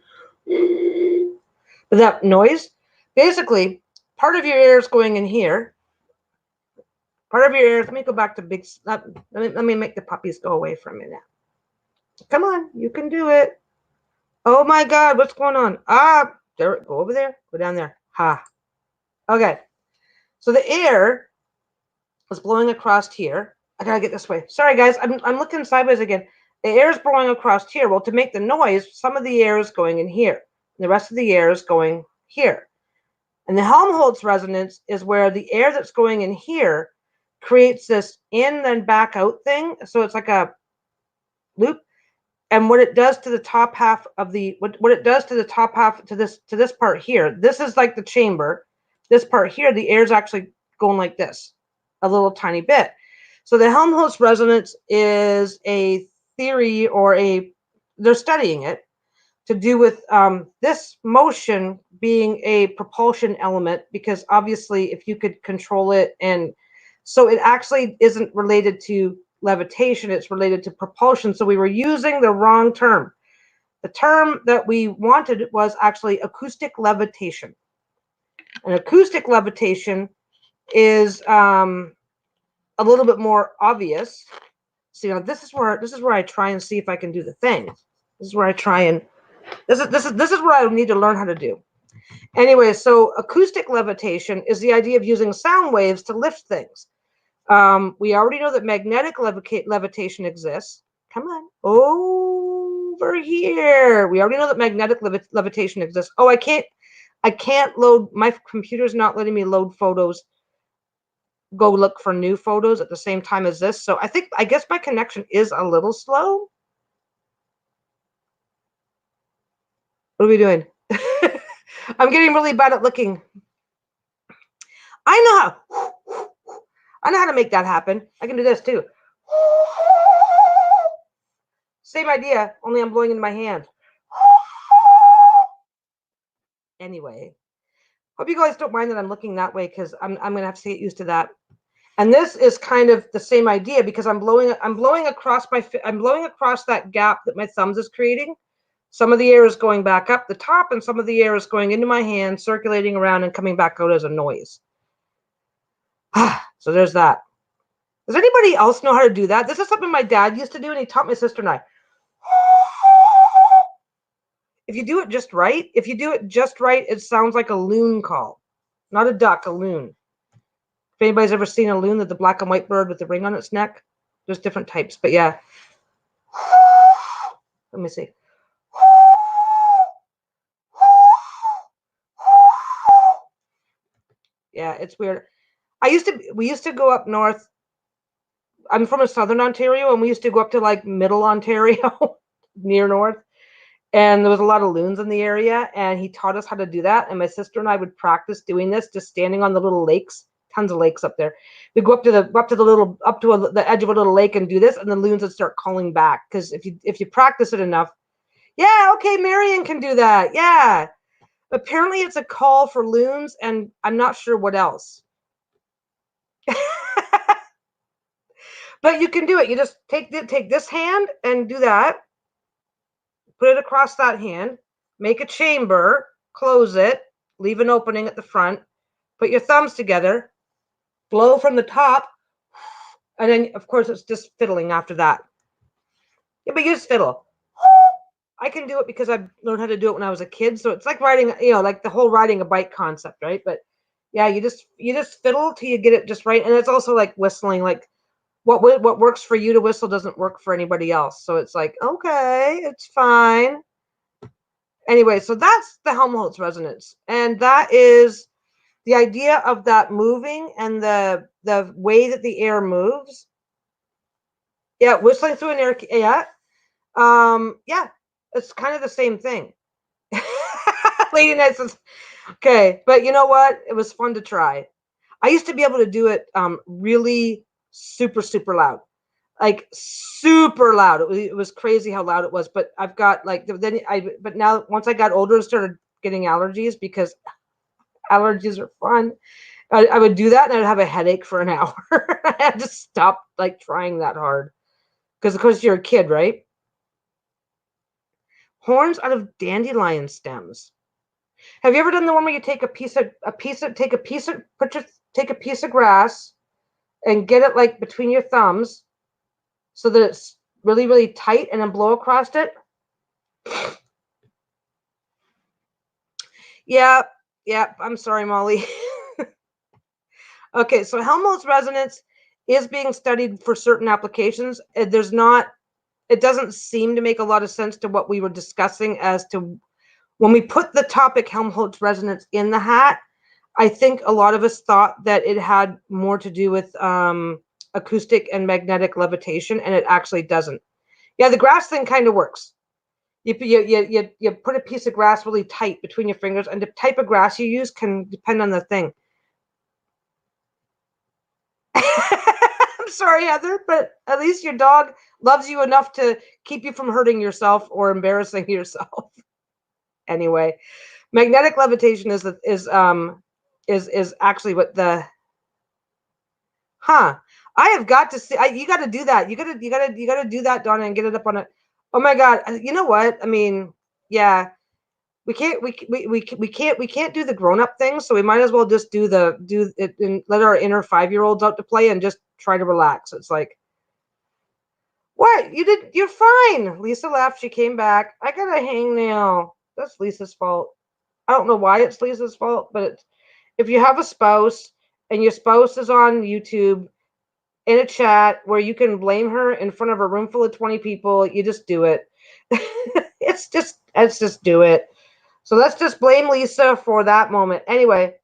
But that noise, basically, part of your air is going in here. Part of your ear. Let me go back to big. Let me make the puppies go away for a minute. Come on, you can do it. Oh my God, what's going on? There, go over there. Go down there. Ha. Okay. So the air is blowing across here. I gotta get this way. Sorry guys, I'm looking sideways again. The air is blowing across here. Well, to make the noise, some of the air is going in here. The rest of the air is going here. And the Helmholtz resonance is where the air that's going in here creates this in then back out thing. So it's like a loop. And what it does to the top half of the what it does to the top half to this part here, this is like the chamber. This part here, the air is actually going like this, a little tiny bit. So the Helmholtz resonance is a theory, or they're studying it to do with this motion being a propulsion element, because obviously if you could control it, and so it actually isn't related to levitation, it's related to propulsion. So we were using the wrong term. The term that we wanted was actually acoustic levitation. And acoustic levitation is a little bit more obvious. So, this is where I try and see if I can do the thing. This is where I try and this is what I need to learn how to do. Anyway, so acoustic levitation is the idea of using sound waves to lift things. We already know that magnetic levitation exists. Come on, over here. We already know that magnetic levitation exists. Oh, I can't load. My computer's not letting me load photos. Go look for new photos at the same time as this. So I guess my connection is a little slow. What are we doing? I'm getting really bad at looking. I know how to make that happen. I can do this too. Same idea, only I'm blowing into my hand. Anyway, hope you guys don't mind that I'm looking that way, because I'm gonna have to get used to that. And this is kind of the same idea, because I'm blowing across that gap that my thumbs is creating. Some of the air is going back up the top, and some of the air is going into my hand, circulating around and coming back out as a noise. So there's that. Does anybody else know how to do that? This is something my dad used to do, and he taught my sister and I. If you do it just right, it sounds like a loon call. Not a duck, a loon. If anybody's ever seen a loon, the black and white bird with the ring on its neck, there's different types, but yeah. Let me see. Yeah, it's weird. We used to go up north. I'm from southern Ontario, and we used to go up to like middle Ontario, near north. And there was a lot of loons in the area, and he taught us how to do that. And my sister and I would practice doing this, just standing on the little lakes. Tons of lakes up there. We'd go up to the edge of a little lake and do this, and the loons would start calling back. Because if you practice it enough, yeah, okay, Marion can do that. Yeah, apparently it's a call for loons, and I'm not sure what else. But you can do it. You just take this hand and do that. Put it across that hand. Make a chamber. Close it. leave an opening at the front, put your thumbs together, blow from the top, and then, of course, it's just fiddling after that. Yeah, but use fiddle. I can do it because I learned how to do it when I was a kid. So it's like riding, like the whole riding a bike concept, right? But yeah, you just fiddle till you get it just right. And it's also like whistling. Like what works for you to whistle doesn't work for anybody else. So it's like, okay, it's fine. Anyway, so that's the Helmholtz resonance, and that is the idea of that moving and the way that the air moves. Yeah, whistling through an air. Yeah, yeah, it's kind of the same thing. Lady Night says, okay, but you know what? It was fun to try. I used to be able to do it really super, super loud. Like super loud. It was crazy how loud it was. But I've got like but now once I got older and started getting allergies, because allergies are fun, I would do that and I'd have a headache for an hour. I had to stop like trying that hard. Because of course you're a kid, right? Horns out of dandelion stems. Have you ever done the one where you take a piece of grass and get it like between your thumbs so that it's really, really tight, and then blow across it? Yeah, I'm sorry, Molly. Okay, so Helmholtz resonance is being studied for certain applications. It doesn't seem to make a lot of sense to what we were discussing as to when we put the topic Helmholtz resonance in the hat. I think a lot of us thought that it had more to do with acoustic and magnetic levitation, and it actually doesn't. Yeah, the grass thing kind of works. You put a piece of grass really tight between your fingers, and the type of grass you use can depend on the thing. I'm sorry, Heather, but at least your dog loves you enough to keep you from hurting yourself or embarrassing yourself. Anyway, magnetic levitation is actually what the I have got to see. You got to do that. You got to do that, Donna, and get it up on it. Oh my God! You know what? I mean, yeah, we can't do the grown up thing. So we might as well just do it and let our inner 5-year-olds out to play and just try to relax. It's like, what you did? You're fine. Lisa left. She came back. I got a hangnail. That's Lisa's fault. I don't know why it's Lisa's fault, but if you have a spouse and your spouse is on YouTube in a chat where you can blame her in front of a room full of 20 people, you just do it. Let's just do it. So let's just blame Lisa for that moment. Anyway,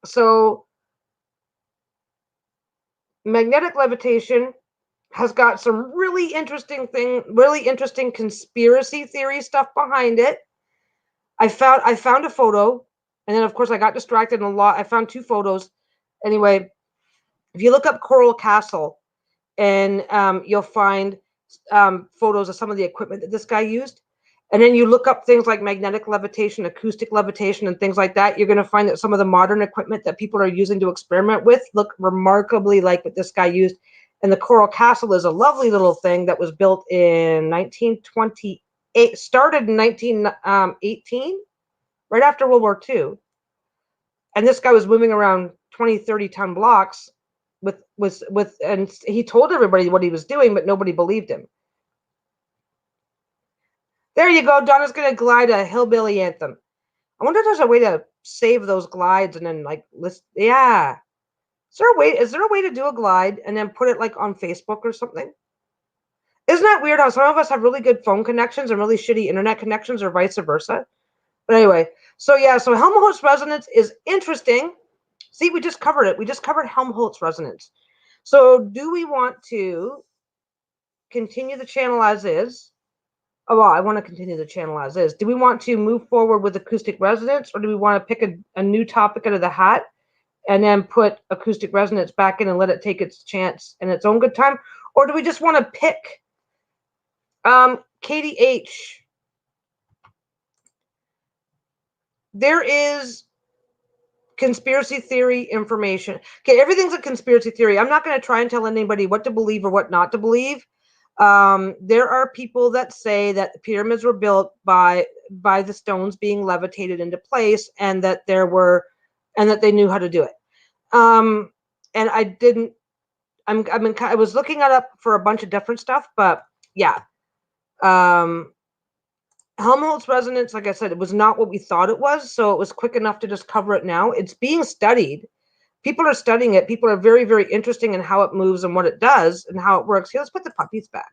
so magnetic levitation has got some really interesting conspiracy theory stuff behind it. I found a photo, and then of course I got distracted a lot. I found 2 photos. Anyway, if you look up Coral Castle, and you'll find photos of some of the equipment that this guy used. And then you look up things like magnetic levitation, acoustic levitation, and things like that. You're going to find that some of the modern equipment that people are using to experiment with look remarkably like what this guy used. And the Coral Castle is a lovely little thing that was built in 1928, started in 1918, right after World War II. And this guy was moving around 20, 30-ton blocks and he told everybody what he was doing, but nobody believed him. There you go. Donna's going to glide a hillbilly anthem. I wonder if there's a way to save those glides and then like list. Yeah. Is there a way to do a glide and then put it like on Facebook or something? Isn't that weird how some of us have really good phone connections and really shitty internet connections, or vice versa? But anyway, so Helmholtz resonance is interesting. See, we just covered it. We just covered Helmholtz resonance. So do we want to continue the channel as is? Oh, well, I want to continue the channel as is. Do we want to move forward with acoustic resonance, or do we want to pick a new topic out of the hat and then put acoustic resonance back in and let it take its chance in its own good time? Or do we just want to pick Katie H? There is conspiracy theory information. Okay, everything's a conspiracy theory. I'm not going to try and tell anybody what to believe or what not to believe. There are people that say that the pyramids were built by by the stones being levitated into place, and that they knew how to do it. And I didn't. I was looking it up for a bunch of different stuff, but yeah. Helmholtz resonance, like I said, it was not what we thought it was, so it was quick enough to just cover it now. It's being studied. People are studying it. People are very, very interested in how it moves and what it does and how it works. Here, let's put the puppies back.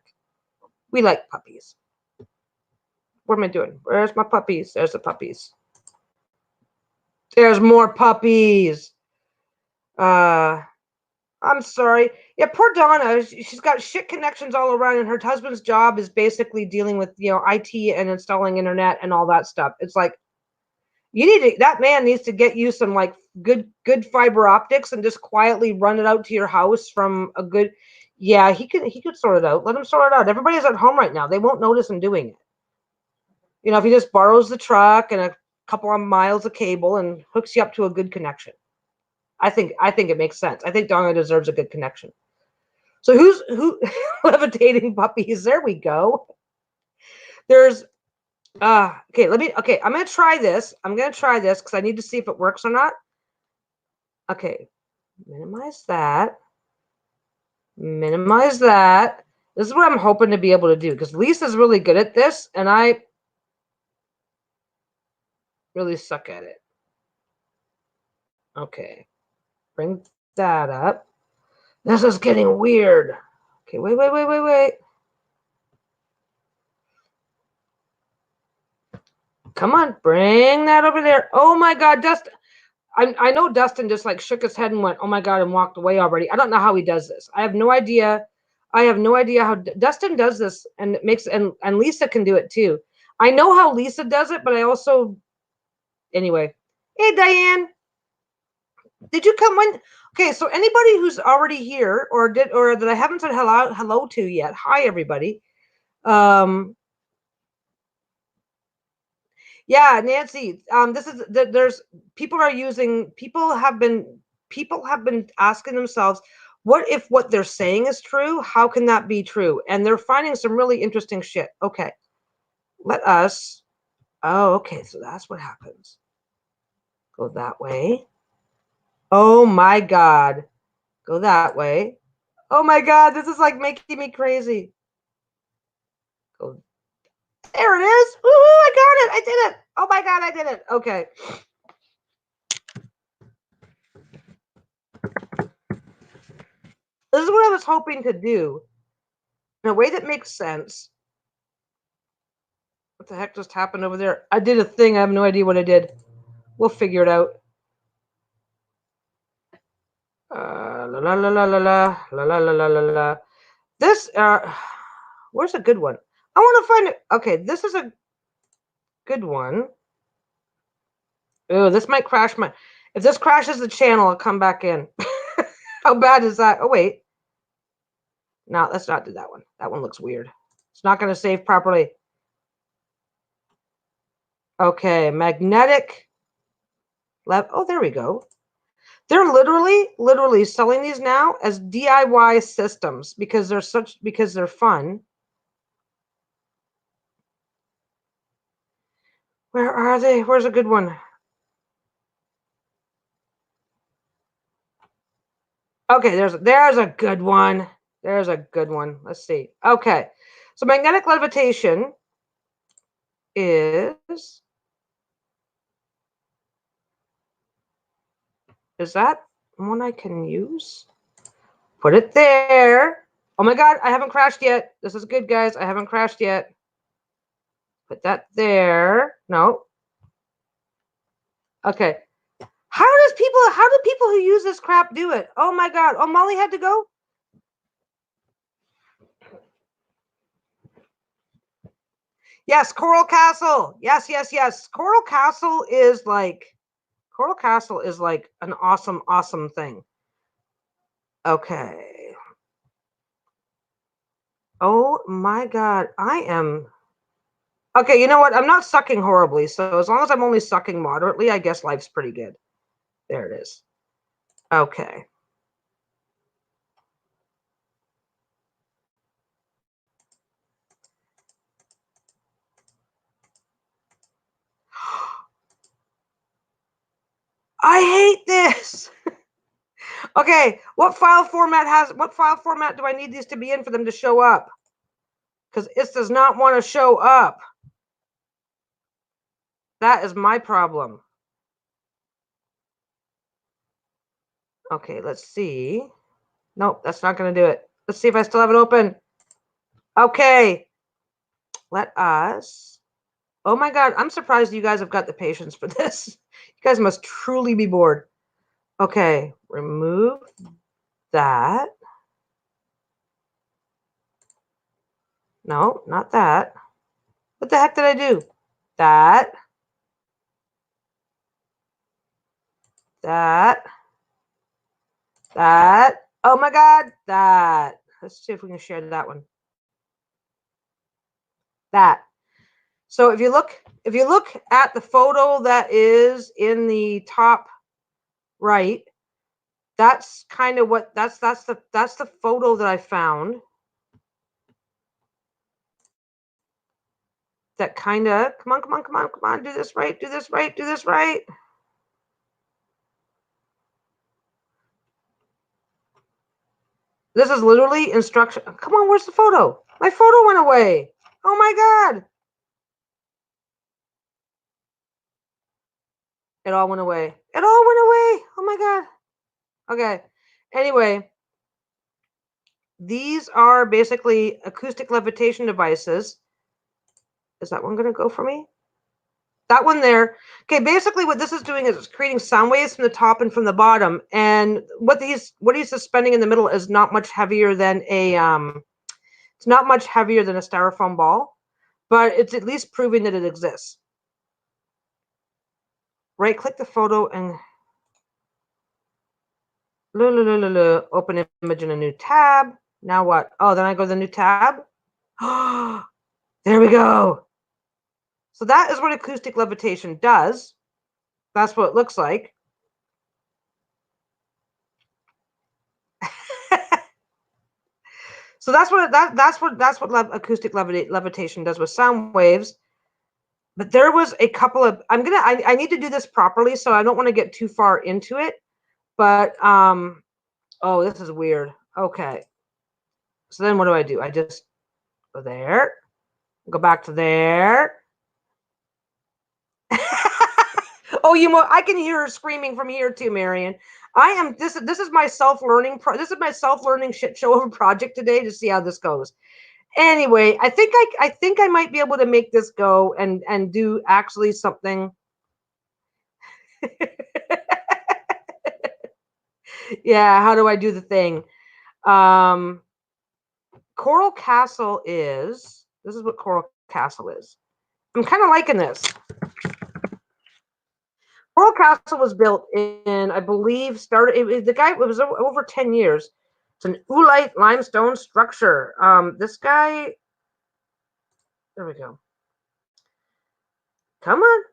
We like puppies. What am I doing? Where's my puppies? There's the puppies. There's more puppies. I'm sorry. Yeah, poor Donna. She's got shit connections all around, and her husband's job is basically dealing with, IT and installing internet and all that stuff. It's like, that man needs to get you some like good fiber optics and just quietly run it out to your house from a good. Yeah, he could sort it out. Let him sort it out. Everybody's at home right now. They won't notice him doing it. If he just borrows the truck and a couple of miles of cable and hooks you up to a good connection. I think it makes sense. I think Donna deserves a good connection. So who levitating puppies? There we go. There's okay, I'm gonna try this. Because I need to see if it works or not. Okay, minimize that. Minimize that. This is what I'm hoping to be able to do, because Lisa's really good at this, and I really suck at it. Okay. Bring that up. This is getting weird. Okay, wait. Come on, bring that over there. Oh my God, Dustin. I know Dustin just like shook his head and went, oh my God, and walked away already. I don't know how he does this. I have no idea. How Dustin does this, and it makes, and Lisa can do it too. I know how Lisa does it, but I also, anyway. Hey, Diane. Did you come when? Okay, so anybody who's already here or that I haven't said hello to yet. Hi, everybody. Yeah, Nancy. This is there's people have been asking themselves, what if what they're saying is true? How can that be true? And they're finding some really interesting shit. Okay, let us. Oh, okay. So that's what happens. Go that way. Oh my God. Go that way. Oh my God. This is like making me crazy. Go. There it is. Woohoo! I got it. I did it. Oh my God. I did it. Okay. This is what I was hoping to do in a way that makes sense. What the heck just happened over there? I did a thing. I have no idea what I did. We'll figure it out. La la la la la la la la la la la la. This where's a good one? I want to find it. Okay, this is a good one. Oh, this might crash my. If this crashes the channel, I'll come back in. How bad is that? Oh wait. No, let's not do that one. That one looks weird. It's not going to save properly. Okay, magnetic. Oh, there we go. They're literally selling these now as DIY systems because they're fun. Where are they? Where's a good one? Okay, there's a good one. There's a good one. Let's see. Okay. So magnetic levitation is that one I can use? Put it there. Oh my God, I haven't crashed yet. This is good, guys. I haven't crashed yet. Put that there. No. Okay. How do people who use this crap do it? Oh my God. Oh, Molly had to go? Yes, Coral Castle. Yes. Coral Castle is like an awesome thing. Okay. Oh my God. I am. Okay, you know what? I'm not sucking horribly. So as long as I'm only sucking moderately, I guess life's pretty good. There it is. Okay. I hate this. Okay, what file format do I need these to be in for them to show up? Because it does not want to show up. That is my problem. Okay, let's see. Nope, that's not going to do it. Let's see if I still have it open. Okay. Let us. Oh my God, I'm surprised you guys have got the patience for this. You guys must truly be bored. Okay, remove that. No, not that. What the heck did I do? That. That. That. Oh my God, that. Let's see if we can share that one. That. So if you look at the photo that is in the top right, that's kind of what that's the photo that I found. That kind of come on, do this right. This is literally instruction. Come on, where's the photo? My photo went away. Oh my God. It all went away. It all went away. Oh my God. Okay. Anyway, these are basically acoustic levitation devices. Is that one going to go for me? That one there. Okay, basically what this is doing is it's creating sound waves from the top and from the bottom. And what he's suspending in the middle is not much heavier than a it's not much heavier than a styrofoam ball, but it's at least proving that it exists. Right click the photo and open image in a new tab. Now what? Oh, then I go to the new tab. There we go. So that is what acoustic levitation does. That's what it looks like. So that's what acoustic levitation does with sound waves. But there was a couple of I need to do this properly, so I don't want to get too far into it. But oh, this is weird. Okay. So then what do? I just go there, go back to there. Oh, I can hear her screaming from here too, Marion. This is my self-learning shit show of a project today to see how this goes. Anyway, I think I might be able to make this go and do actually something. Yeah, how do I do the thing? Coral Castle this is what Coral Castle is. I'm kind of liking this. Coral Castle was built in, I believe, it was over 10 years. It's an oolite limestone structure. This guy, there we go. Come on,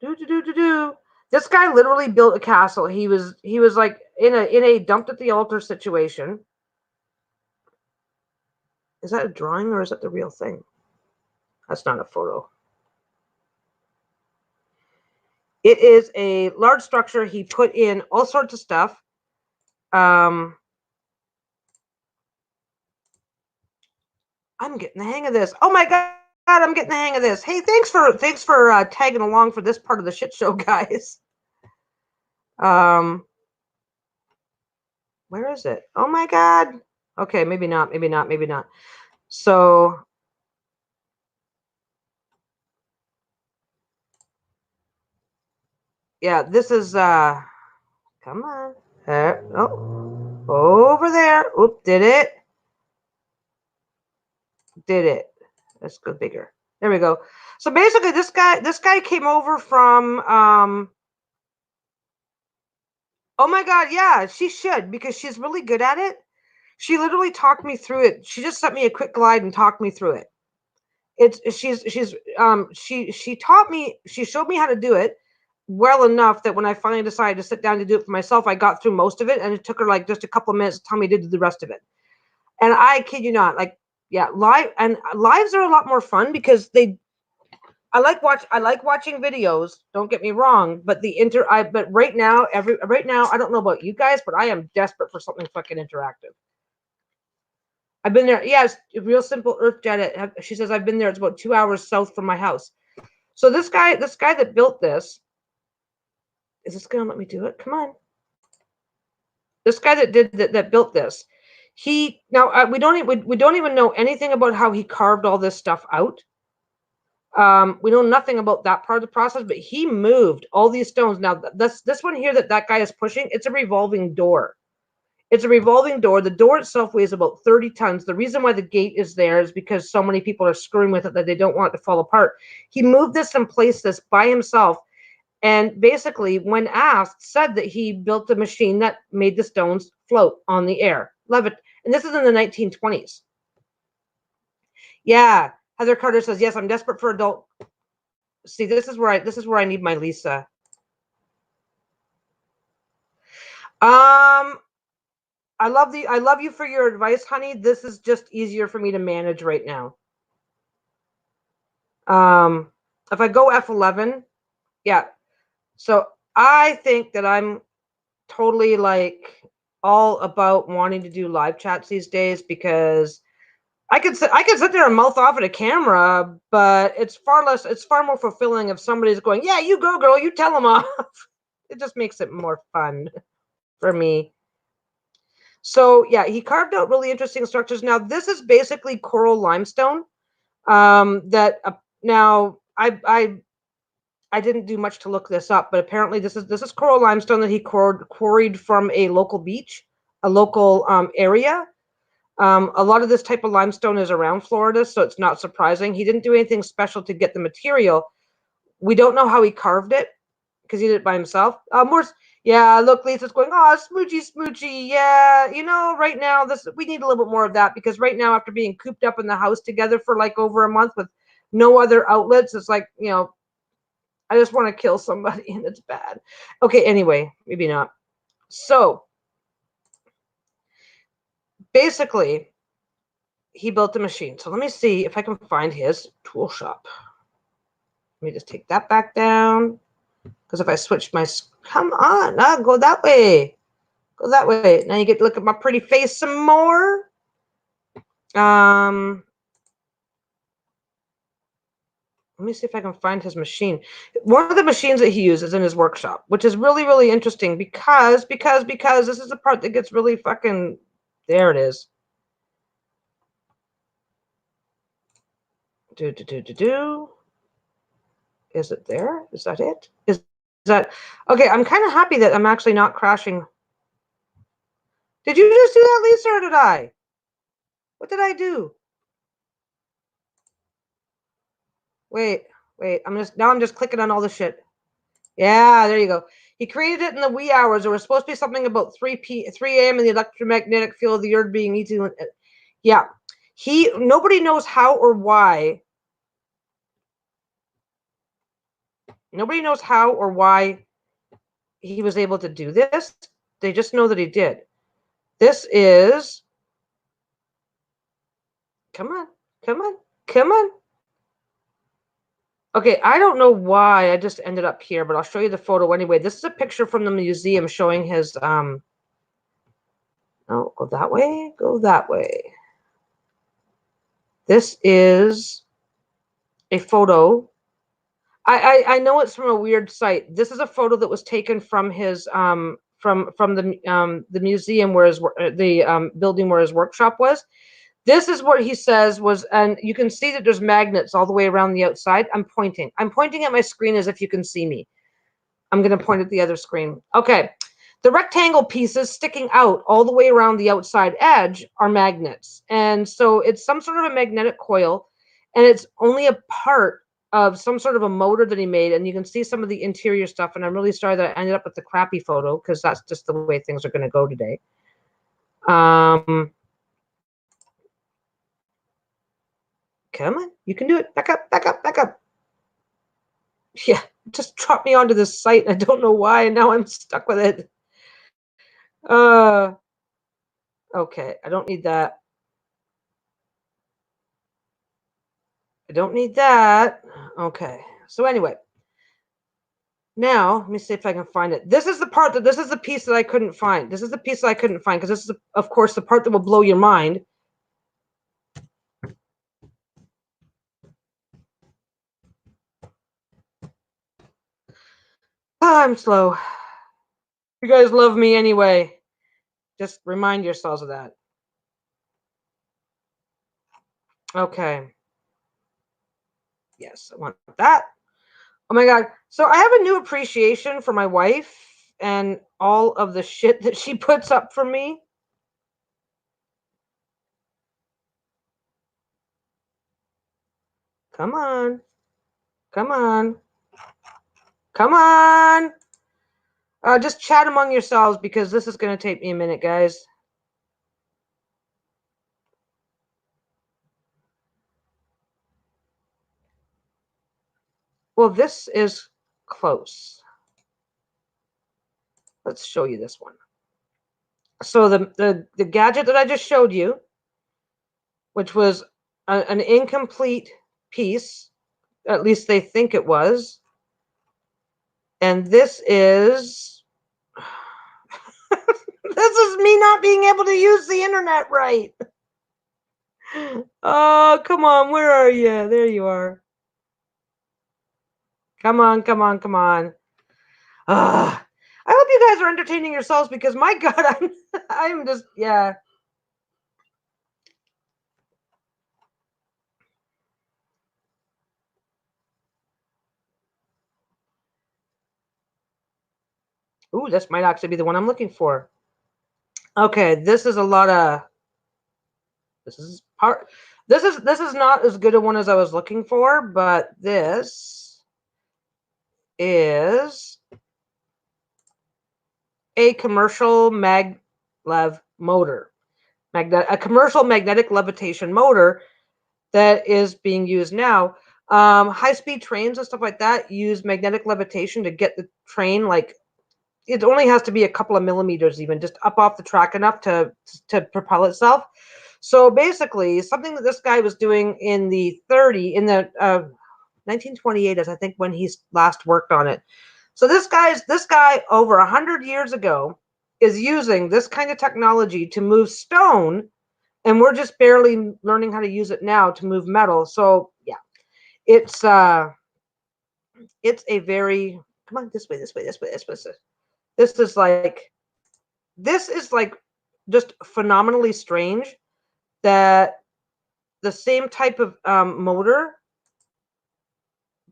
do. This guy literally built a castle. He was like in a dumped at the altar situation. Is that a drawing or is that the real thing? That's not a photo. It is a large structure. He put in all sorts of stuff. I'm getting the hang of this. Oh my God, I'm getting the hang of this. Hey, thanks for tagging along for this part of the shit show, guys. Where is it? Oh my God. Okay, maybe not. So yeah, this is come on. Oh, over there. Oop, did it. Let's go bigger. There we go. So basically this guy came over from oh my God, yeah, she should, because she's really good at it. She literally talked me through it. She just sent me a quick glide and talked me through it. She taught me, she showed me how to do it well enough that when I finally decided to sit down to do it for myself, I got through most of it, and it took her like just a couple of minutes to tell me to do the rest of it. And I kid you not, like, yeah, lives are a lot more fun because they I like watching videos. Don't get me wrong, but but right now, I don't know about you guys, but I am desperate for something fucking interactive. I've been there. Yes, real simple Earth Jet. She says I've been there. It's about 2 hours south from my house. So this guy that built this, is this gonna let me do it? Come on. This guy that built this, he now we don't even know anything about how he carved all this stuff out. We know nothing about that part of the process, but he moved all these stones. Now, this one here that guy is pushing, it's a revolving door. It's a revolving door. The door itself weighs about 30 tons. The reason why the gate is there is because so many people are screwing with it that they don't want it to fall apart. He moved this and placed this by himself, and basically, when asked, said that he built a machine that made the stones float on the air. Love it. And this is in the 1920s. Yeah. Heather Carter says, yes, I'm desperate for adult. See, this is where I need my Lisa. I love you for your advice, honey. This is just easier for me to manage right now. If I go F11, yeah. So I think that I'm totally like all about wanting to do live chats these days because I could sit there and mouth off at a camera, but it's far more fulfilling if somebody's going, yeah, you go, girl, you tell them off. It just makes it more fun for me. So yeah, he carved out really interesting structures. Now this is basically coral limestone. Now I didn't do much to look this up, but apparently this is coral limestone that he quarried from a local beach, a local area. A lot of this type of limestone is around Florida, so it's not surprising. He didn't do anything special to get the material. We don't know how he carved it because he did it by himself. Yeah, look, Lisa's going, oh, smoochy, smoochy. Yeah, right now we need a little bit more of that because right now, after being cooped up in the house together for like over a month with no other outlets, it's like, I just want to kill somebody and it's bad. Okay, anyway, maybe not. So basically, he built the machine. So let me see if I can find his tool shop. Let me just take that back down. Because if I switch come on, go that way. Go that way. Now you get to look at my pretty face some more. Let me see if I can find his machine. One of the machines that he uses in his workshop, which is really, really interesting because this is the part that gets really fucking, there it is. Is it there? Is that it? Is that, okay, I'm kind of happy that I'm actually not crashing. Did you just do that, Lisa, or did I? What did I do? Wait, I'm just clicking on all the shit. Yeah, there you go. He created it in the wee hours. There was supposed to be something about 3 a.m. and the electromagnetic field of the earth being easy. Yeah. Nobody knows how or why. Nobody knows how or why he was able to do this. They just know that he did. This is, come on, come on, come on. Okay, I don't know why I just ended up here, but I'll show you the photo anyway. This is a picture from the museum showing his, oh, go that way, go that way. This is a photo. I know it's from a weird site. This is a photo that was taken from his, from the museum where his, the building where his workshop was. This is what he says was, and you can see that there's magnets all the way around the outside. I'm pointing at my screen as if you can see me. I'm going to point at the other screen. Okay. The rectangle pieces sticking out all the way around the outside edge are magnets. And so it's some sort of a magnetic coil, and it's only a part of some sort of a motor that he made. And you can see some of the interior stuff. And I'm really sorry that I ended up with the crappy photo because that's just the way things are going to go today. Come on, you can do it. Back up, back up, back up. Yeah, just dropped me onto this site. I don't know why, and now I'm stuck with it. Okay, I don't need that. I don't need that. Okay. So anyway, now let me see if I can find it. This is the part that this is the piece that I couldn't find. This is the piece that I couldn't find because this is, of course, the part that will blow your mind. I'm slow. You guys love me anyway. Just remind yourselves of that. Okay. Yes, I want that. Oh my God. So I have a new appreciation for my wife and all of the shit that she puts up for me. Come on. Come on. Come on. Just chat among yourselves because this is going to take me a minute, guys. Well, this is close. Let's show you this one. So the gadget that I just showed you, which was an incomplete piece, at least they think it was. And this is this is me not being able to use the internet right. Oh, come on. Where are you? There you are. Come on, come on, come on. I hope you guys are entertaining yourselves because my God, I'm just, yeah. Ooh, this might actually be the one I'm looking for. Okay, this is a lot of, this is part, this is not as good a one as I was looking for, but this is a commercial maglev motor. A commercial magnetic levitation motor that is being used now. High-speed trains and stuff like that use magnetic levitation to get the train, like, it only has to be a couple of millimeters even, just up off the track enough to propel itself. So basically, something that this guy was doing in the 1928 is I think when he last worked on it. So this guy over 100 years ago is using this kind of technology to move stone, and we're just barely learning how to use it now to move metal. So yeah, it's a very, come on, this way, this way, this way, this way. This is like, this is like just phenomenally strange that the same type of motor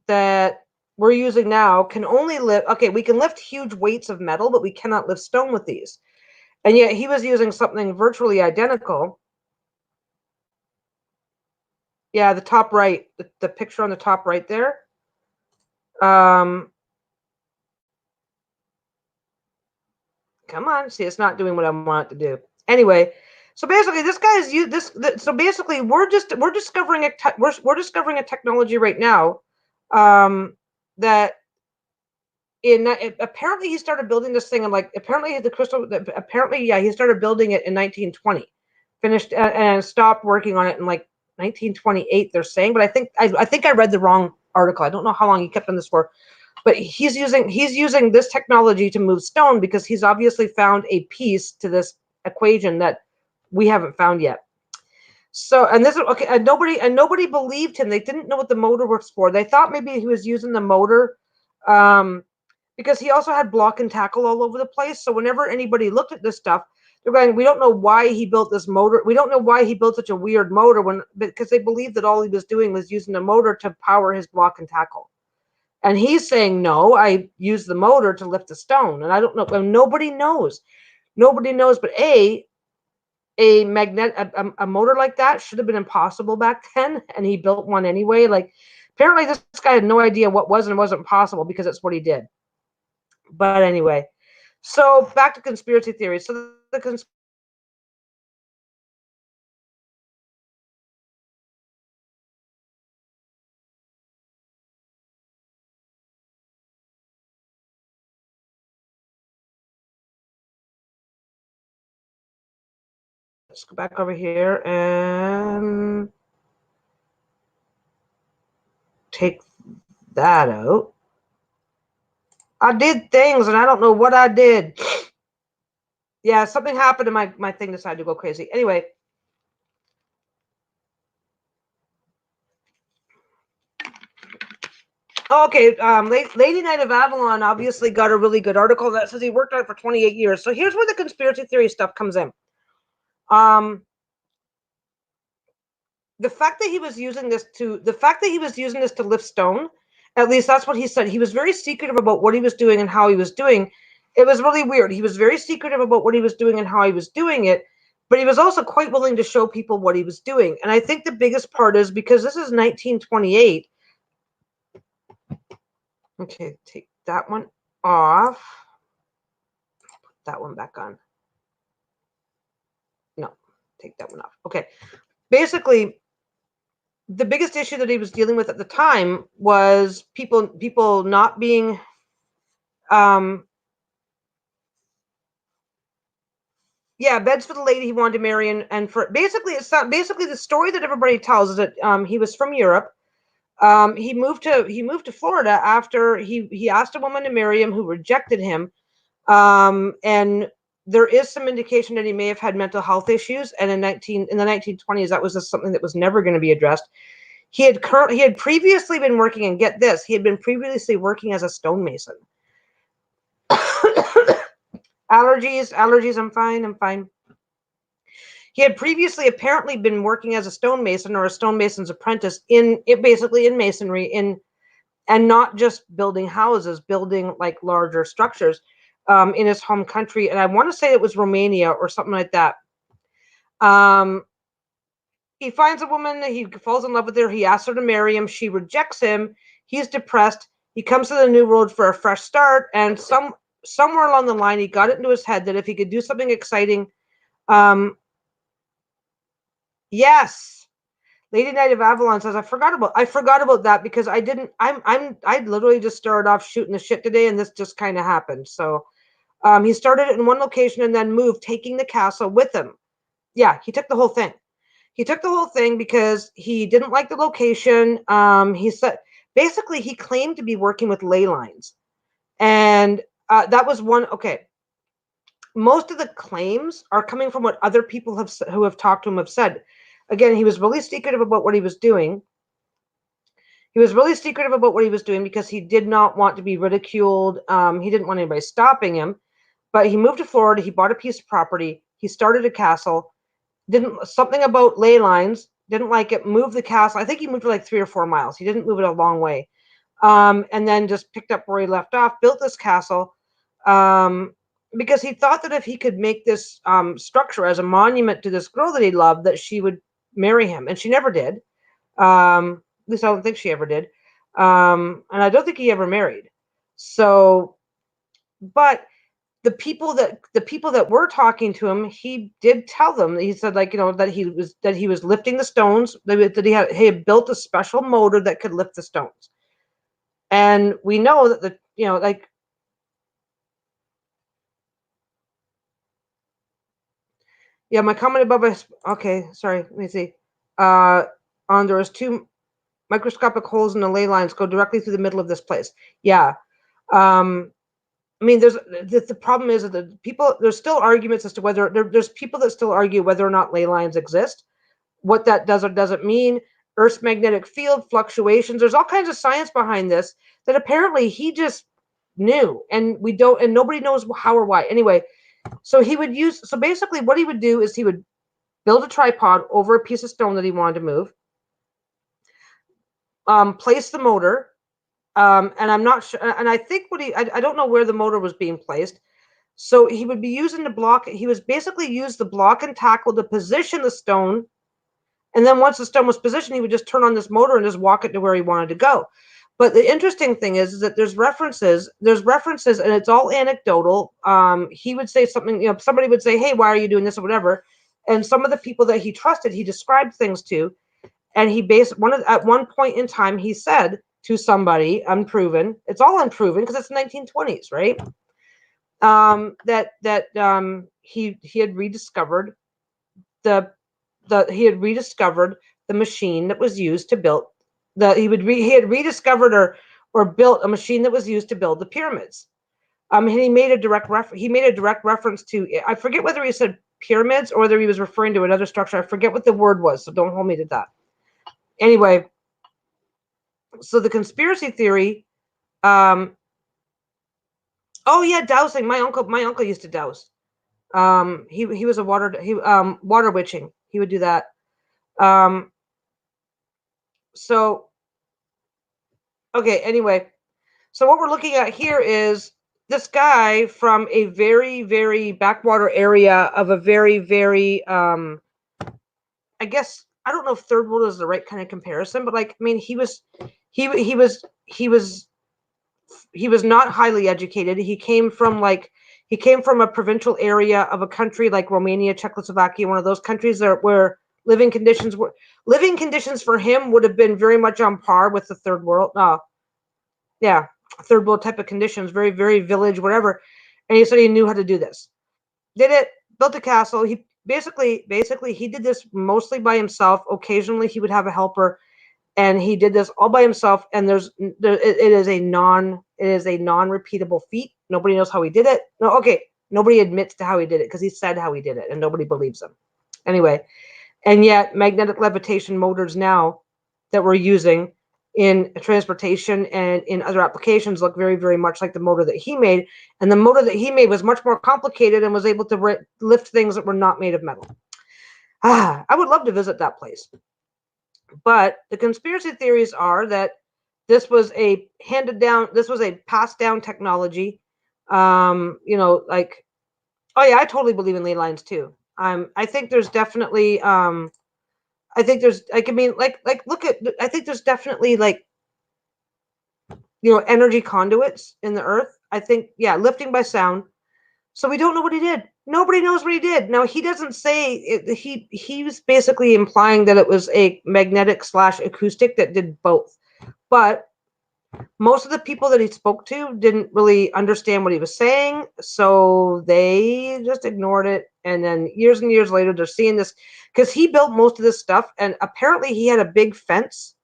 that we're using now can only lift, okay, we can lift huge weights of metal, but we cannot lift stone with these. And yet he was using something virtually identical. Yeah, the top right, the picture on the top right there. Come on, see, it's not doing what I want it to do. Anyway, so basically, this guy is this. So basically, we're discovering we're discovering a technology right now, that apparently he started building this thing, and like apparently he started building it in 1920, finished and stopped working on it in like 1928. They're saying, but I think I read the wrong article. I don't know how long he kept on this for, but he's using this technology to move stone because he's obviously found a piece to this equation that we haven't found yet. So, and this is okay, and nobody believed him. They didn't know what the motor was for. They thought maybe he was using the motor, because he also had block and tackle all over the place. So whenever anybody looked at this stuff, they're going, we don't know why he built this motor. We don't know why he built such a weird motor, because they believed that all he was doing was using the motor to power his block and tackle. And he's saying, no, I use the motor to lift the stone. And I don't know. Nobody knows. Nobody knows. But a motor like that should have been impossible back then. And he built one anyway. Like, apparently this guy had no idea what was and wasn't possible because it's what he did. But anyway, so back to conspiracy theories. So the let's go back over here and take that out. I did things and I don't know what I did. Yeah, something happened and my thing decided to go crazy. Anyway. Okay, Lady Knight of Avalon obviously got a really good article that says he worked on it for 28 years. So here's where the conspiracy theory stuff comes in. The fact that he was using this to lift stone, at least that's what he said. He was very secretive about what he was doing and how he was doing. It was really weird. He was very secretive about what he was doing and how he was doing it, but he was also quite willing to show people what he was doing. And I think the biggest part is because this is 1928. Okay, take that one off. Put that one back on. No, take that one off. Okay. Basically, the biggest issue that he was dealing with at the time was people not being beds for the lady he wanted to marry, and for basically the story that everybody tells is that he was from Europe. He moved to Florida after he asked a woman to marry him who rejected him, and there is some indication that he may have had mental health issues, and in the 1920s that was just something that was never going to be addressed. He had previously been working, and get this, he had been previously working as a stonemason. Allergies, I'm fine. He had previously apparently been working as a stonemason or a stonemason's apprentice basically in masonry, and not just building houses, building like larger structures in his home country. And I want to say it was Romania or something like that. He finds a woman, he falls in love with her, he asks her to marry him, she rejects him, he's depressed, he comes to the New World for a fresh start, and somewhere along the line he got it into his head that if he could do something exciting, yes, Lady Knight of Avalon says, I forgot about that because I literally just started off shooting the shit today, and this just kind of happened. So he started it in one location and then moved, taking the castle with him. Yeah, he took the whole thing. He took the whole thing because he didn't like the location. He said basically he claimed to be working with ley lines, and that was one. Okay, most of the claims are coming from what other people who have talked to him have said. Again, he was really secretive about what he was doing. He was really secretive about what he was doing because he did not want to be ridiculed. He didn't want anybody stopping him. But he moved to Florida. He bought a piece of property. He started a castle. Something about ley lines, didn't like it, moved the castle. I think he moved to like 3 or 4 miles. He didn't move it a long way. And then just picked up where he left off, built this castle, because he thought that if he could make this structure as a monument to this girl that he loved, that she would marry him. And she never did. At least I don't think she ever did. And I don't think he ever married. So, but the people that were talking to him, he did tell them, he said, like, that he was lifting the stones, that he had built a special motor that could lift the stones. And we know that my comment above, okay, sorry, let me see. On there was 2 microscopic holes in the ley lines go directly through the middle of this place. Yeah. I mean, the problem is that there's still arguments as to whether there's people that still argue whether or not ley lines exist, what that does or doesn't mean, Earth's magnetic field fluctuations. There's all kinds of science behind this that apparently he just knew, and nobody knows how or why. Anyway, so basically what he would do is he would build a tripod over a piece of stone that he wanted to move, place the motor. And I'm not sure, and I think I don't know where the motor was being placed. So he would be using the block. He was basically use the block and tackle to position the stone. And then once the stone was positioned, he would just turn on this motor and just walk it to where he wanted to go. But the interesting thing is that there's references, and it's all anecdotal. He would say something, somebody would say, hey, why are you doing this or whatever? And some of the people that he trusted, he described things to. And at one point in time, he said to somebody, unproven, it's all unproven because it's 1920s, right? He had rediscovered the machine that was used to build he had rediscovered or built a machine that was used to build the pyramids. And he made a direct reference to, I forget whether he said pyramids or whether he was referring to another structure. I forget what the word was, so don't hold me to that. Anyway, so the conspiracy theory, oh yeah, dowsing. My uncle used to douse. He was a water witching. He would do that. So okay, anyway. So what we're looking at here is this guy from a very, very backwater area of a very, very I guess I don't know if third world is the right kind of comparison, but like I mean he was not highly educated. He came from a provincial area of a country like Romania, Czechoslovakia, one of those countries where living conditions for him would have been very much on par with the third world. Yeah, third world type of conditions, very, very village, whatever. And he said he knew how to do this. Did it, built a castle. He basically he did this mostly by himself. Occasionally he would have a helper, and he did this all by himself. And it is a non-repeatable feat. Nobody knows how he did it. No, okay, nobody admits to how he did it because he said how he did it, and nobody believes him. Anyway, and yet magnetic levitation motors now that we're using in transportation and in other applications look very, very much like the motor that he made. And the motor that he made was much more complicated and was able to lift things that were not made of metal. I would love to visit that place. But the conspiracy theories are that this was a passed down technology. Like, oh yeah, I totally believe in ley lines too. I think there's definitely I think there's like I mean like look at I think there's definitely like energy conduits in the earth. I think lifting by sound. So we don't know what he did. Nobody knows what he did. Now he doesn't say it, he was basically implying that it was a magnetic / acoustic that did both. But most of the people that he spoke to didn't really understand what he was saying, so they just ignored it. And then years and years later, they're seeing this because he built most of this stuff, and apparently he had a big fence.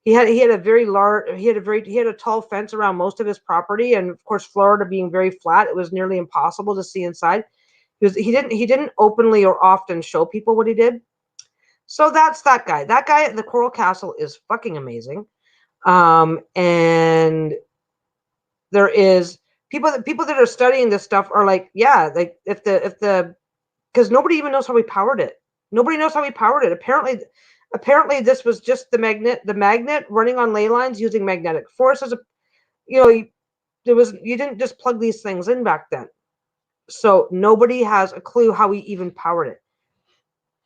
He had a tall fence around most of his property, and of course, Florida being very flat, it was nearly impossible to see inside. He didn't openly or often show people what he did. So that's that guy. That guy at the Coral Castle is fucking amazing. And there is people that are studying this stuff are like, yeah, like because nobody even knows how he powered it. Nobody knows how he powered it. Apparently this was just the magnet running on ley lines using magnetic force as you didn't just plug these things in back then. So nobody has a clue how he even powered it.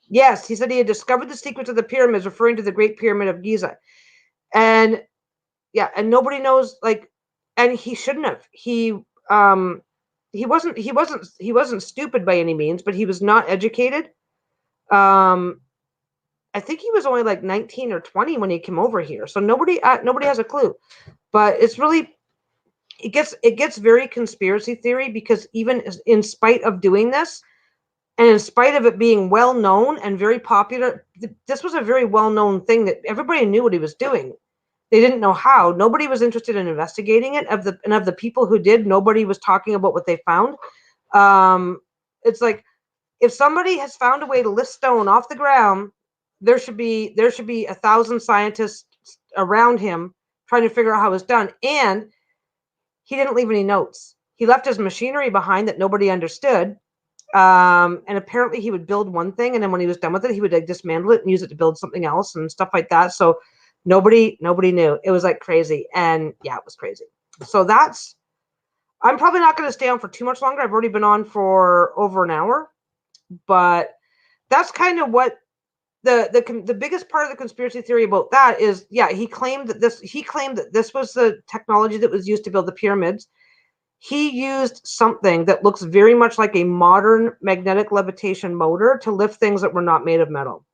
Yes, he said he had discovered the secrets of the pyramids, referring to the Great Pyramid of Giza. And yeah, and nobody knows, like, and he shouldn't have. He wasn't stupid by any means, but he was not educated. I think he was only like 19 or 20 when he came over here. So nobody has a clue. But it's really it gets very conspiracy theory, because even in spite of doing this, and in spite of it being well known and very popular, this was a very well known thing that everybody knew what he was doing. They didn't know how. Nobody was interested in investigating it. Of the people who did, nobody was talking about what they found. It's like, if somebody has found a way to lift stone off the ground, there should be 1,000 scientists around him trying to figure out how it was done. And he didn't leave any notes. He left his machinery behind that nobody understood. And apparently he would build one thing, and then when he was done with it, he would like dismantle it and use it to build something else and stuff like that. So nobody knew. It was like crazy. And yeah, it was crazy. So I'm probably not going to stay on for too much longer. I've already been on for over an hour, but that's kind of what the biggest part of the conspiracy theory about that is. Yeah, he claimed that this was the technology that was used to build the pyramids. He used something that looks very much like a modern magnetic levitation motor to lift things that were not made of metal.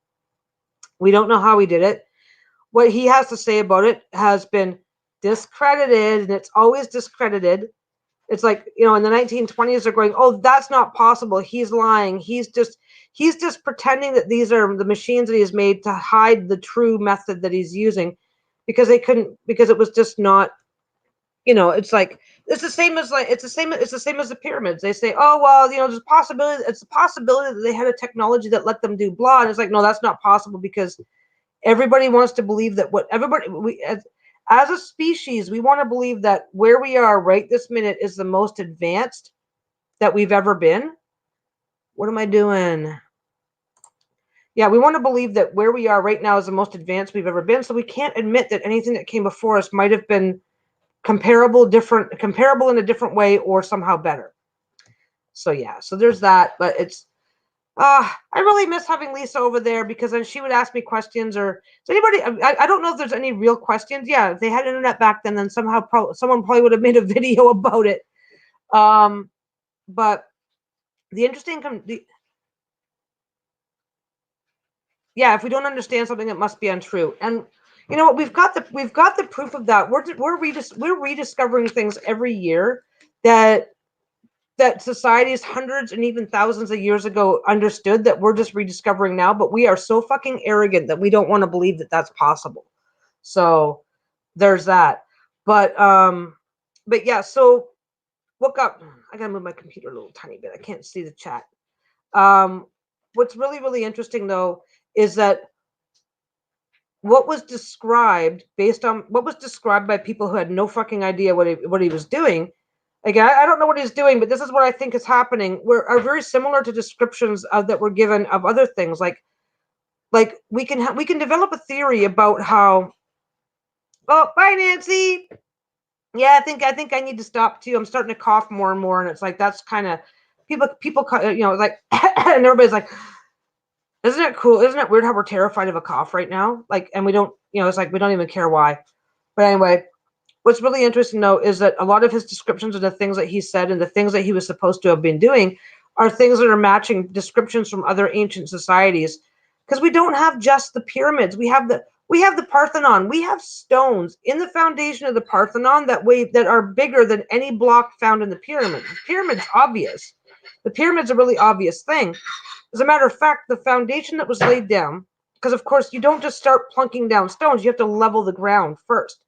We don't know how he did it. What he has to say about it has been discredited, and it's always discredited. It's like, in the 1920s, they're going, oh, that's not possible. He's lying. He's just pretending that these are the machines that he's made to hide the true method that he's using. because they couldn't, because it was just not, it's like, it's the same as the pyramids. They say, oh well, there's a possibility. It's a possibility that they had a technology that let them do blah. And it's like, no, that's not possible, because everybody wants to believe that as a species, we want to believe that where we are right this minute is the most advanced that we've ever been. What am I doing? Yeah, we want to believe that where we are right now is the most advanced we've ever been. So we can't admit that anything that came before us might have been comparable in a different way, or somehow better. So yeah, so there's that. But it's I really miss having Lisa over there, because then she would ask me questions. Or is anybody, I don't know if there's any real questions. Yeah, if they had internet back then someone probably would have made a video about it. But the interesting yeah, if we don't understand something, it must be untrue. And you know what? We've got the proof of that. We're rediscovering things every year that societies hundreds and even thousands of years ago understood, that we're just rediscovering now. But we are so fucking arrogant that we don't want to believe that that's possible. So there's that. But yeah. So look up. I gotta move my computer a little tiny bit. I can't see the chat. What's really, really interesting though is that what was described by people who had no fucking idea what he was doing. Again, I don't know what he's doing, but this is what I think is happening. Are very similar to descriptions that were given of other things. Like we can develop a theory about how. Oh, bye, Nancy. Yeah, I think I need to stop too. I'm starting to cough more and more, and it's like that's kind of people like, and everybody's like, isn't it cool? Isn't it weird how we're terrified of a cough right now? Like, and we don't, it's like we don't even care why. But anyway, what's really interesting though is that a lot of his descriptions of the things that he said and the things that he was supposed to have been doing are things that are matching descriptions from other ancient societies. Because we don't have just the pyramids. We have the Parthenon. We have stones in the foundation of the Parthenon that are bigger than any block found in the pyramid. The pyramid's obvious. The pyramid's a really obvious thing. As a matter of fact, the foundation that was laid down, because of course you don't just start plunking down stones, you have to level the ground first.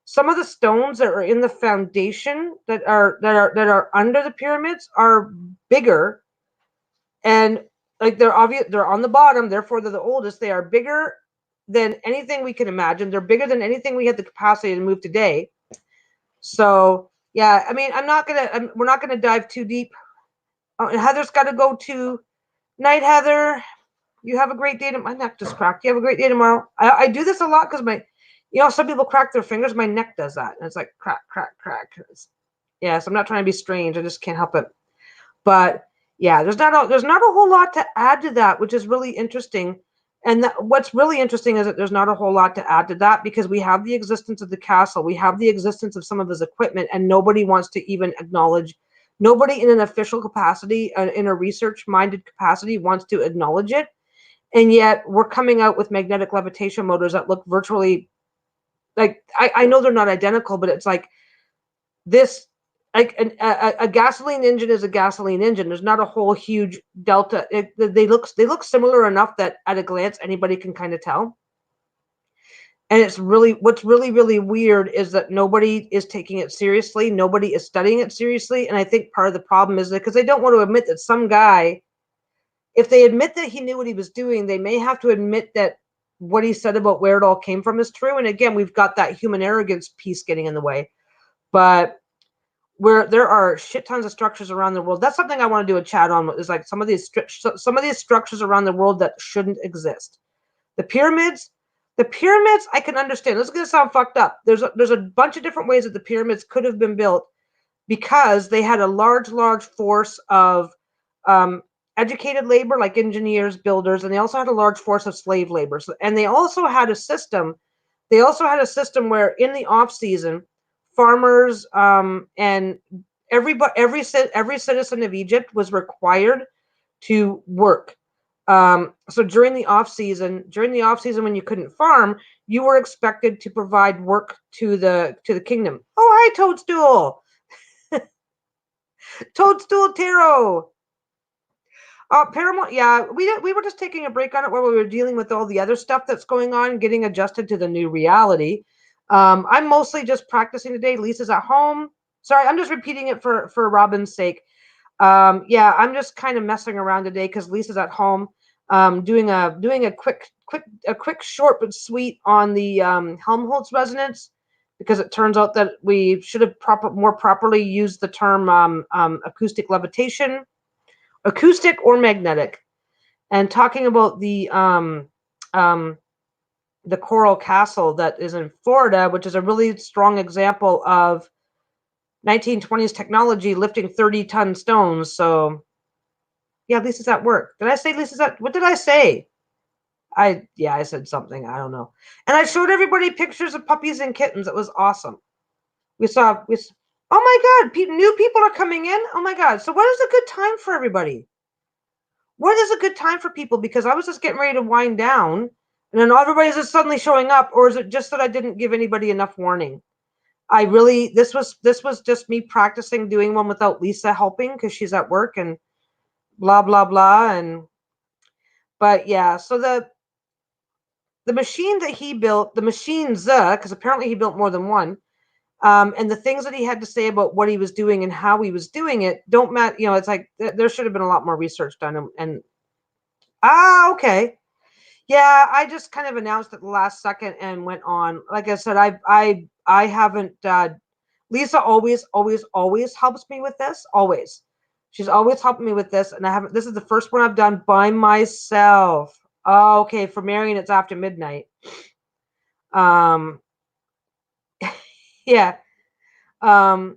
Some of the stones that are in the foundation that are under the pyramids are bigger, and like they're on the bottom, therefore they're the oldest. They are bigger than anything we can imagine. They're bigger than anything we have the capacity to move today. So yeah, I mean, we're not gonna dive too deep. And Heather's got to go to night. Heather, you have a great day. My neck just cracked. You have a great day tomorrow. I do this a lot because some people crack their fingers. My neck does that, and it's like crack, crack, crack. So I'm not trying to be strange. I just can't help it. But yeah, there's not a whole lot to add to that, which is really interesting. And what's really interesting is that there's not a whole lot to add to that, because we have the existence of the castle, we have the existence of some of his equipment, and nobody wants to even acknowledge. Nobody in an official capacity, in a research-minded capacity, wants to acknowledge it. And yet we're coming out with magnetic levitation motors that look virtually like, I know they're not identical, but it's like this, like a gasoline engine is a gasoline engine. There's not a whole huge delta. They look similar enough that at a glance anybody can kind of tell. And what's really, really weird is that nobody is taking it seriously. Nobody is studying it seriously. And I think part of the problem is that because they don't want to admit that some guy, if they admit that he knew what he was doing, they may have to admit that what he said about where it all came from is true. And again, we've got that human arrogance piece getting in the way. But where there are shit tons of structures around the world, that's something I want to do a chat on, is like some of these structures around the world that shouldn't exist. The pyramids I can understand. This is going to sound fucked up. There's a bunch of different ways that the pyramids could have been built, because they had a large force of educated labor, like engineers, builders, and they also had a large force of slave labor. And they also had a system where in the off season, farmers and every citizen of Egypt was required to work. So during the off season when you couldn't farm, you were expected to provide work to the kingdom. Oh, hi, Toadstool. Toadstool Tarot. Paramount, yeah, we were just taking a break on it while we were dealing with all the other stuff that's going on, getting adjusted to the new reality. I'm mostly just practicing today. Lisa's at home. Sorry, I'm just repeating it for Robin's sake. Yeah, I'm just kind of messing around today because Lisa's at home, doing a quick short but sweet on the Helmholtz resonance, because it turns out that we should have more properly used the term acoustic levitation, acoustic or magnetic, and talking about the Coral Castle that is in Florida, which is a really strong example of 1920s technology lifting 30-ton stones. So yeah, Lisa's at work. Did I say Lisa's at, what did I say? I said something. I don't know. And I showed everybody pictures of puppies and kittens. It was awesome. Oh my God, new people are coming in. Oh my God. So what is a good time for everybody? What is a good time for people? Because I was just getting ready to wind down and then everybody's just suddenly showing up, or is it just that I didn't give anybody enough warning? This was just me practicing doing one without Lisa helping because she's at work and blah blah blah. But yeah, so the machine that he built, the machines, because apparently he built more than one, and the things that he had to say about what he was doing and how he was doing it don't matter. It's like there should have been a lot more research done. And okay, yeah, I just kind of announced at the last second and went on. Like I said, I haven't. Lisa always helps me with this. Always, she's always helping me with this, and I haven't. This is the first one I've done by myself. Oh, okay, for Marion, it's after midnight. Yeah. But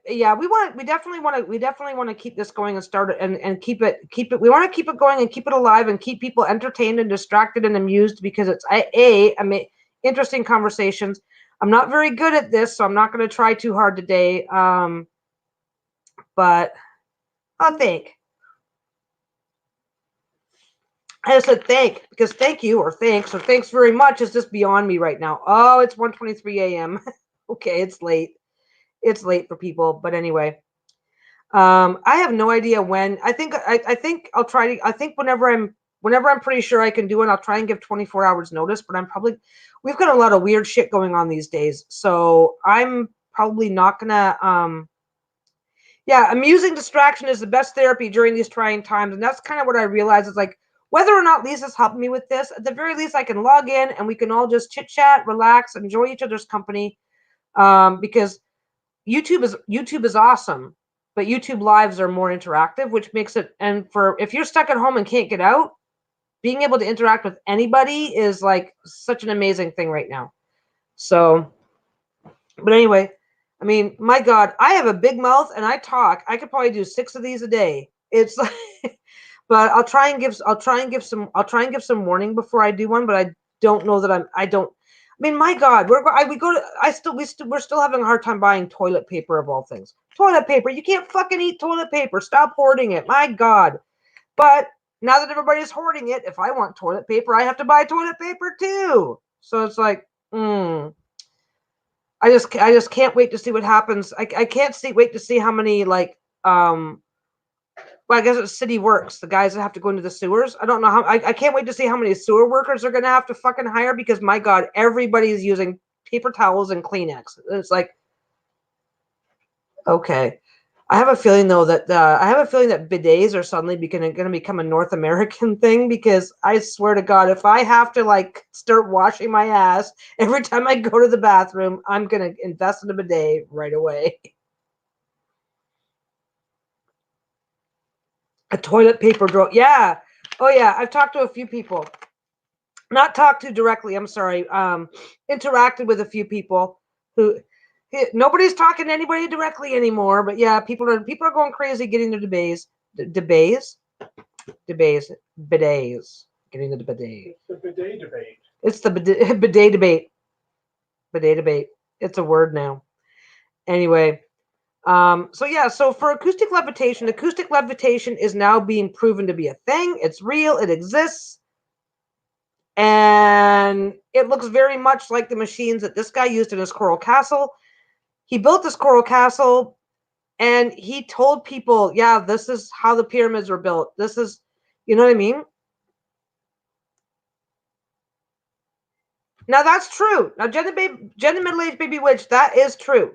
we definitely want to keep this going and start it and keep it. We want to keep it going and keep it alive and keep people entertained and distracted and amused, because it's interesting conversations. I'm not very good at this, so I'm not going to try too hard today. But I'll think. I just said because thank you or thanks very much is just beyond me right now. Oh, it's 1:23 a.m. Okay, it's late. It's late for people, but anyway. I have no idea when. I think I'll try to. I think whenever I'm pretty sure I can do it, I'll try and give 24 hours notice. But we've got a lot of weird shit going on these days, so I'm probably not gonna. Yeah, amusing distraction is the best therapy during these trying times, and that's kind of what I realized. Is like, whether or not Lisa's helping me with this, at the very least, I can log in and we can all just chit chat, relax, enjoy each other's company. Because YouTube is awesome, but YouTube lives are more interactive, which makes it, and for if you're stuck at home and can't get out, being able to interact with anybody is like such an amazing thing right now. So, but anyway, I mean, my God, I have a big mouth and I talk. I could probably do 6 of these a day. It's like, but I'll try and give some warning before I do one, but I don't know that I don't. I mean, my God, we're still having a hard time buying toilet paper, of all things. Toilet paper, you can't fucking eat toilet paper. Stop hoarding it. My God. But now that everybody's hoarding it, if I want toilet paper, I have to buy toilet paper too. So it's like, I just can't wait to see what happens. I can't wait to see how many well, I guess it's City Works, the guys that have to go into the sewers. I don't know how. I can't wait to see how many sewer workers they're going to have to fucking hire, because my God, everybody's using paper towels and Kleenex. It's like, okay. I have a feeling though that bidets are suddenly going to become a North American thing, because I swear to God, if I have to like start washing my ass every time I go to the bathroom, I'm going to invest in a bidet right away. A toilet paper drawer. Yeah. Oh yeah. I've talked to a few people. Not talked to directly. I'm sorry. Interacted with a few people who. Nobody's talking to anybody directly anymore. But yeah, people are going crazy getting their bidets. Bidets. Getting the bidet. It's the bidet debate. It's the bidet debate. Bidet debate. It's a word now. Anyway. So yeah, so for acoustic levitation is now being proven to be a thing. It's real, it exists, and it looks very much like the machines that this guy used in his coral castle. He built this coral castle and he told people, yeah, this is how the pyramids were built. This is, you know what I mean? Now that's true. Now Jen the middle-aged baby witch, that is true.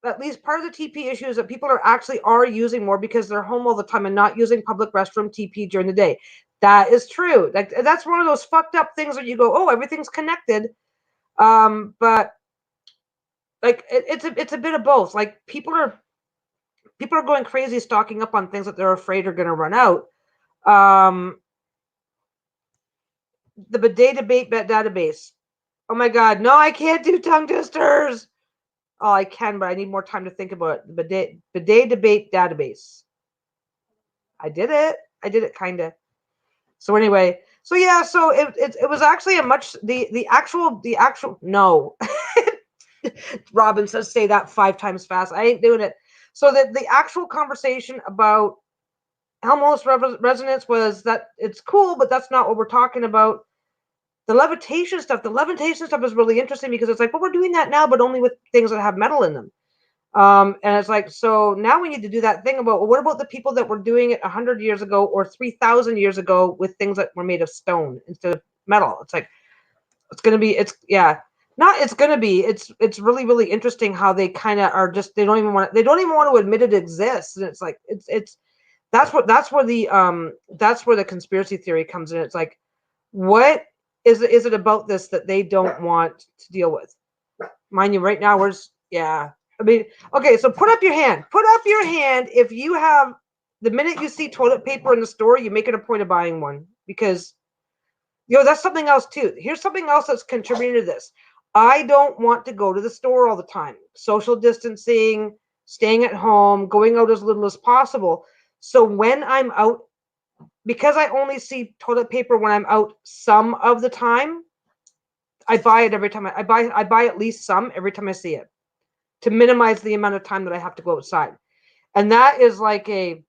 At least part of the TP issue is that people are using more because they're home all the time and not using public restroom TP during the day. That is true. Like that's one of those fucked up things that you go, oh, everything's connected. But like it's a bit of both. Like people are going crazy stocking up on things that they're afraid are going to run out. The bidet debate database. Oh my god, no, I can't do tongue twisters. Oh, I can, but I need more time to think about it. The bidet debate database. I did it. I did it kind of. So anyway, so yeah, so it was actually a much the actual no. Robin says say that 5 times fast. I ain't doing it. So the actual conversation about Helmholtz resonance was that it's cool, but that's not what we're talking about. The levitation stuff is really interesting because it's like, well, we're doing that now, but only with things that have metal in them. And it's like, so now we need to do that thing about, well, what about the people that were doing it 100 years ago or 3,000 years ago with things that were made of stone instead of metal? It's like, it's really, really interesting how they kind of are just, they don't even want to admit it exists. And it's like, that's where the conspiracy theory comes in. It's like, what is it about this that they don't want to deal with? Mind you, right now I mean, okay, so put up your hand. Put up your hand if you have the minute you see toilet paper in the store, you make it a point of buying one because that's something else too. Here's something else that's contributing to this. I don't want to go to the store all the time. Social distancing, staying at home, going out as little as possible. So when I'm out, because I only see toilet paper when I'm out some of the time, I buy it every time I buy at least some every time I see it to minimize the amount of time that I have to go outside. And that is like I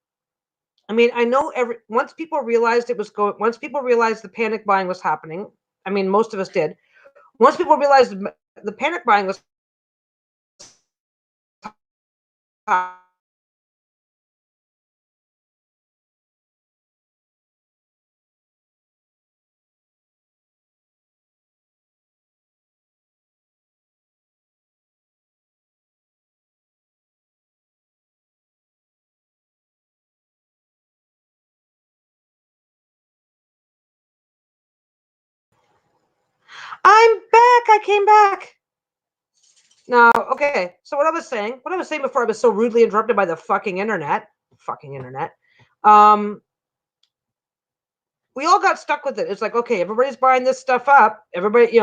mean, I know once people realized the panic buying was happening, I mean, most of us did. Once people realized the panic buying was I'm back. I came back. No, okay. So what I was saying before I was so rudely interrupted by the fucking internet. Um, we all got stuck with it. It's like, okay, everybody's buying this stuff up. Everybody,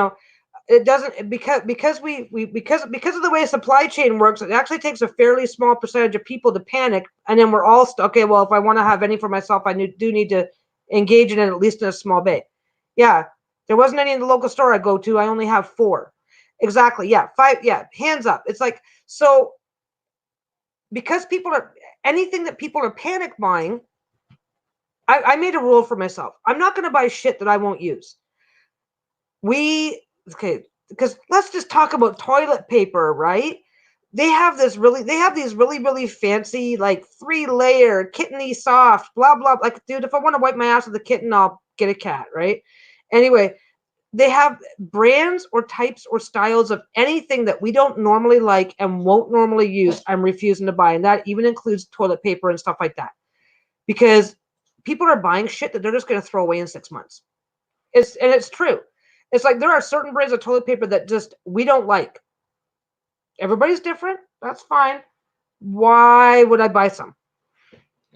it doesn't because of the way supply chain works. It actually takes a fairly small percentage of people to panic, and then we're all okay. Well, if I want to have any for myself, I do need to engage in it at least in a small bit. Yeah, there wasn't any in the local store I go to. I only have 4. Exactly. Yeah, 5. Yeah, hands up. It's like so because anything that people are panic buying. I made a rule for myself. I'm not going to buy shit that I won't use. Okay, because let's just talk about toilet paper, right? They have these really, really fancy, like 3-layer, kitteny soft, blah, blah. Like, dude, if I want to wipe my ass with a kitten, I'll get a cat, right? Anyway, they have brands or types or styles of anything that we don't normally like and won't normally use. I'm refusing to buy. And that even includes toilet paper and stuff like that. Because people are buying shit that they're just going to throw away in 6 months. It's true. It's like there are certain brands of toilet paper that just we don't like. Everybody's different. That's fine. Why would I buy some?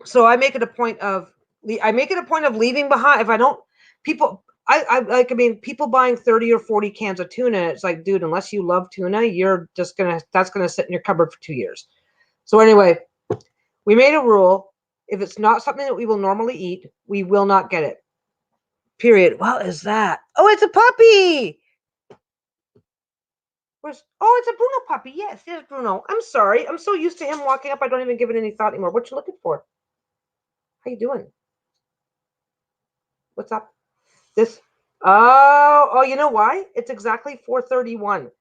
So I make it a point of leaving behind. If I don't, people, I mean, people buying 30 or 40 cans of tuna. It's like, dude, unless you love tuna, that's gonna sit in your cupboard for 2 years. So anyway, we made a rule. If it's not something that we will normally eat, we will not get it. Period. What is that? Oh, it's a puppy. It's a Bruno puppy. Yes, Bruno. I'm sorry. I'm so used to him walking up. I don't even give it any thought anymore. What you looking for? How you doing? What's up? This. Oh, you know why? It's exactly 4:31.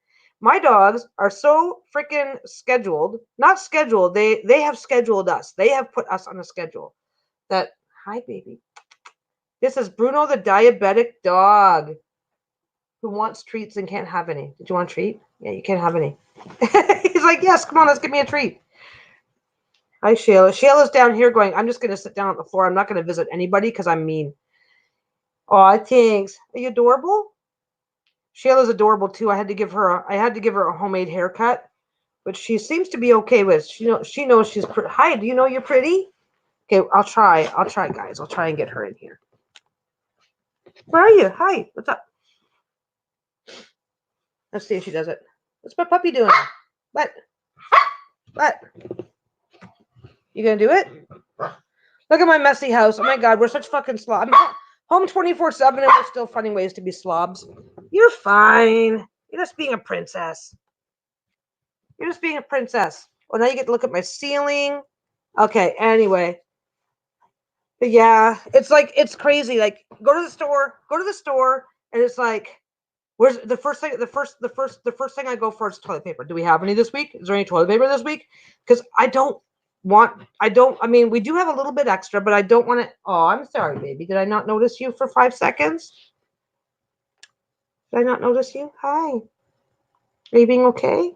My dogs are so freaking scheduled. Not scheduled. They have scheduled us. They have put us on a schedule. Hi, baby. This is Bruno the diabetic dog. who wants treats and can't have any. Did you want a treat? Yeah, you can't have any. He's like, yes, come on, let's give me a treat. Hi, Shayla. Shayla's down here going, I'm just going to sit down on the floor. I'm not going to visit anybody because I'm mean. Aw, thanks. Are you adorable? Shayla's adorable too. I had to give her a homemade haircut, which she seems to be okay with. She knows she's pretty. Hi, do you know you're pretty? Okay, I'll try, guys. I'll try and get her in here. Where are you? Hi, what's up? Let's see if she does it. What's my puppy doing? What? What? You gonna do it? Look at my messy house. Oh my God, we're such fucking slobs. I'm home 24/7 and we're still finding ways to be slobs. You're fine. You're just being a princess. You're just being a princess. Well, now you get to look at my ceiling. Okay, anyway. But yeah, it's like, it's crazy. Like, go to the store, and it's like, where's the first thing? The first thing I go for is toilet paper. Do we have any this week? Is there any toilet paper this week? Because I mean, we do have a little bit extra, but I don't want to. Oh, I'm sorry, baby. Did I not notice you for 5 seconds? Did I not notice you? Hi. Are you being okay?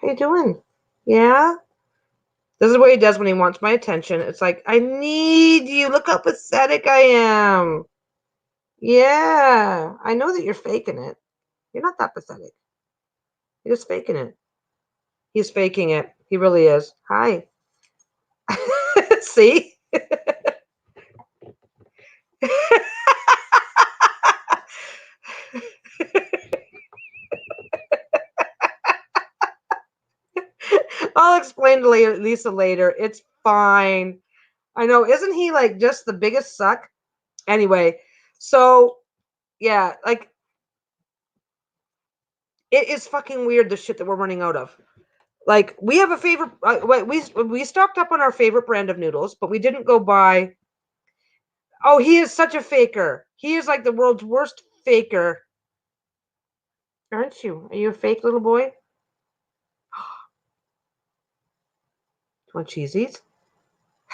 How you doing? Yeah? This is what he does when he wants my attention. It's like, I need you. Look how pathetic I am. Yeah. I know that you're faking it. You're not that pathetic. You're just faking it. He's faking it. He really is. Hi. See? I'll explain to Lisa later. It's fine. I know. Isn't he like just the biggest suck? Anyway, so yeah, like, it is fucking weird the shit that we're running out of. Like, we have a favorite. We stocked up on our favorite brand of noodles, but we didn't go buy. Oh, he is such a faker. He is like the world's worst faker. Aren't you? Are you a fake little boy? Want cheesies?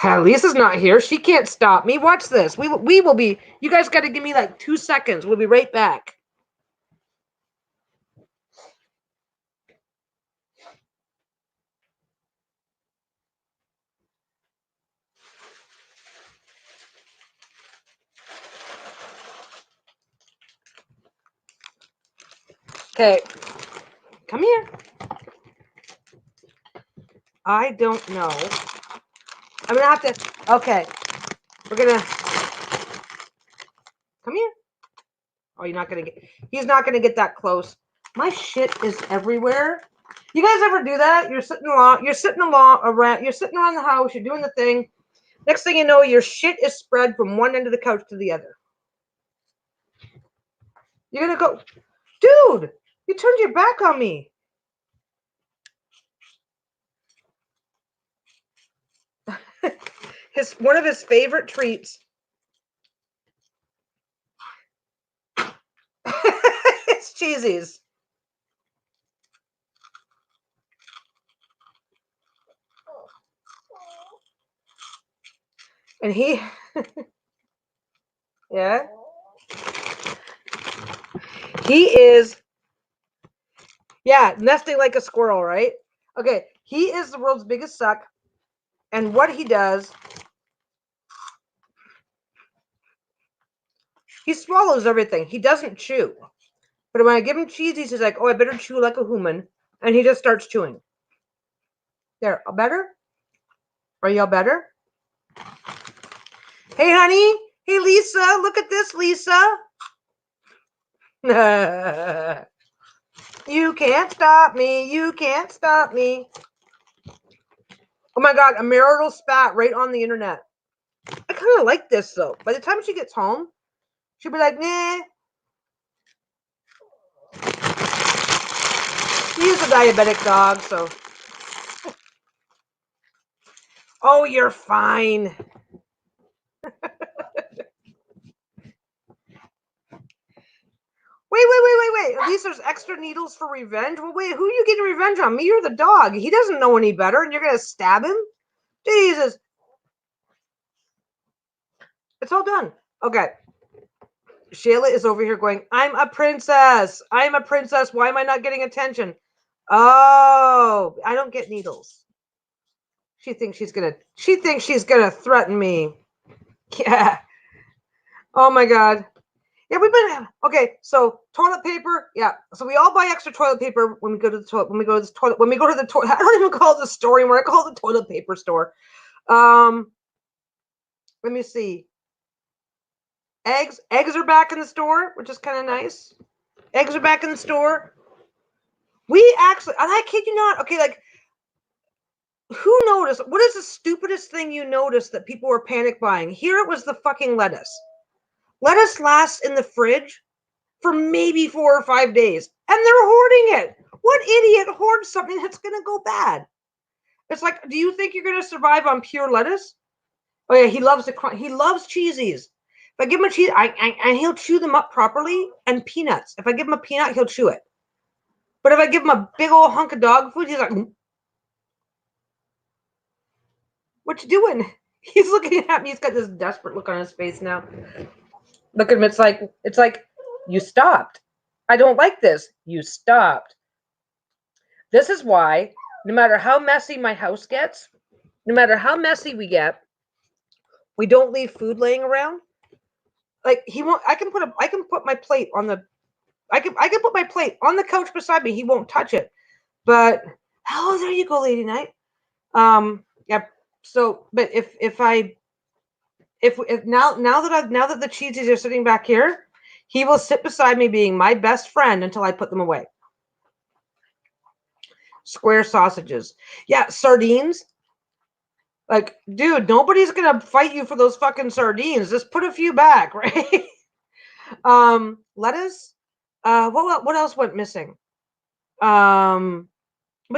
Lisa's not here. She can't stop me. Watch this. We will be. You guys got to give me like 2 seconds. We'll be right back. Okay. Come here. I don't know. I'm gonna have to. Okay. We're gonna. Come here. Oh, you're not gonna get. He's not gonna get that close. My shit is everywhere. You guys ever do that? You're sitting around the house. You're doing the thing. Next thing you know, your shit is spread from one end of the couch to the other. You're gonna go, dude. You turned your back on me. One of his favorite treats. It's cheesies. And he, yeah, he is, yeah, nesting like a squirrel, right? Okay, he is the world's biggest suck. And what he does, he swallows everything. He doesn't chew. But when I give him cheesies, he's like, oh, I better chew like a human. And he just starts chewing. There, all better? Are y'all better? Hey, honey. Hey, Lisa. Look at this, Lisa. You can't stop me. You can't stop me. Oh, my God. A marital spat right on the internet. I kind of like this, though. By the time she gets home, she'll be like, nah. He's a diabetic dog, so. Oh, you're fine. Wait. At least there's extra needles for revenge. Well, wait, who are you getting revenge on? Me or the dog? He doesn't know any better, and you're going to stab him? Jesus. It's all done. Okay. Shayla is over here going, I'm a princess. I'm a princess. Why am I not getting attention? Oh, I don't get needles. She thinks she's gonna threaten me. Yeah. Oh my God. Yeah, we've been okay. So toilet paper, yeah. So we all buy extra toilet paper when we go to the toilet. When we go to the toilet. When we go to the toilet. I don't even call it the store anymore. I call it the toilet paper store. Let me see. Eggs are back in the store, which is kind of nice. Eggs are back in the store. We actually, and I kid you not. Okay, like who noticed? What is the stupidest thing you noticed that people were panic buying? Here it was the fucking lettuce. Lettuce lasts in the fridge for maybe 4 or 5 days, and they're hoarding it. What idiot hoards something that's going to go bad? It's like, do you think you're going to survive on pure lettuce? Oh yeah, he loves he loves cheesies. If I give him a cheese, and he'll chew them up properly, and peanuts. If I give him a peanut, he'll chew it. But if I give him a big old hunk of dog food, he's like, "What you doing?" He's looking at me. He's got this desperate look on his face now. Look at him. It's like you stopped. I don't like this. You stopped. This is why, no matter how messy my house gets, no matter how messy we get, we don't leave food laying around. Like he won't. I can put my plate on the. I can put my plate on the couch beside me. He won't touch it. But oh, there you go, Lady Night. Yeah. So, but if now that the cheesies are sitting back here, he will sit beside me, being my best friend until I put them away. Square sausages, yeah, sardines. Like, dude, nobody's gonna fight you for those fucking sardines. Just put a few back, right? Lettuce. What else went missing? But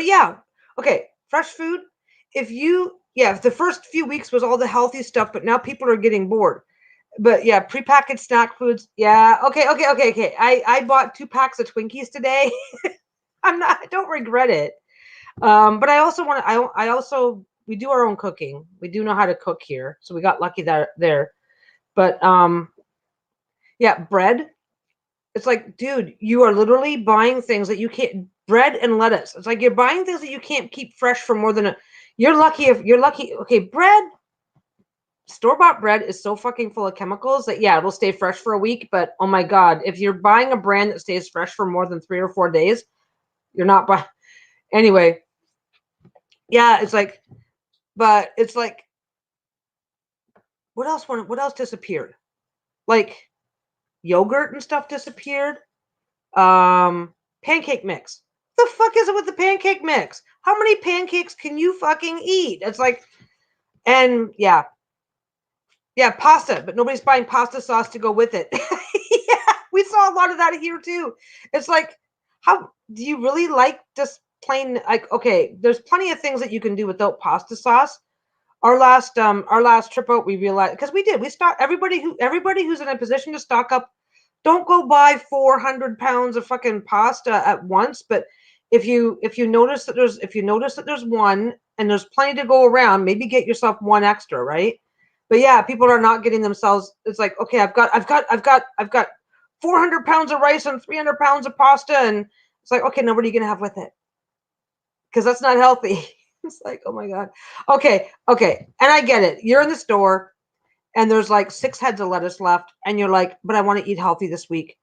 yeah, okay, fresh food. If the first few weeks was all the healthy stuff, but now people are getting bored. But yeah, prepackaged snack foods. Yeah, okay. I bought 2 packs of Twinkies today. I don't regret it. But I also want to. I also we do our own cooking. We do know how to cook here, so we got lucky there. But yeah, bread. It's like, dude, you are literally buying things that you can't. Bread and lettuce. It's like you're buying things that you can't keep fresh for more than a. You're lucky if you're lucky. Okay, bread. Store-bought bread is so fucking full of chemicals that yeah, it'll stay fresh for a week. But oh my God, if you're buying a brand that stays fresh for more than 3 or 4 days, you're not buying. Anyway, yeah, it's like, but it's like, what else disappeared? Like yogurt and stuff disappeared. Pancake mix. The fuck is it with the pancake mix? How many pancakes can you fucking eat? It's like, and yeah, pasta, but nobody's buying pasta sauce to go with it. Yeah, we saw a lot of that here too. It's like, how do you really like just plain, like, okay, there's plenty of things that you can do without pasta sauce. Our last trip out, we realized, because we stock everybody who's in a position to stock up, don't go buy 400 pounds of fucking pasta at once. But if you notice that there's one and there's plenty to go around, maybe get yourself one extra, right? But yeah, people are not getting themselves. It's like, okay, I've got 400 pounds of rice and 300 pounds of pasta, and it's like, okay, now what are you gonna have with it? Because that's not healthy. It's like, oh my God. Okay. And I get it. You're in the store and there's like 6 heads of lettuce left, and you're like, but I want to eat healthy this week.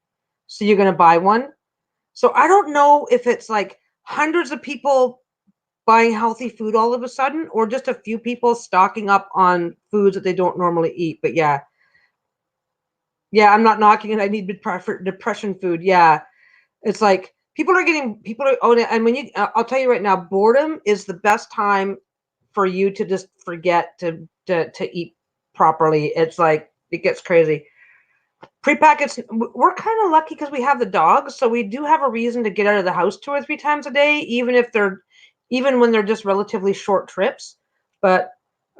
So you're going to buy one. So I don't know if it's like hundreds of people buying healthy food all of a sudden, or just a few people stocking up on foods that they don't normally eat. But yeah. Yeah, I'm not knocking it. I need depression food. Yeah. It's like people are, and when I'll tell you right now, boredom is the best time for you to just forget to eat properly. It's like, it gets crazy. Prepackaged, we're kind of lucky because we have the dogs, so we do have a reason to get out of the house 2 or 3 times a day, even when they're just relatively short trips. But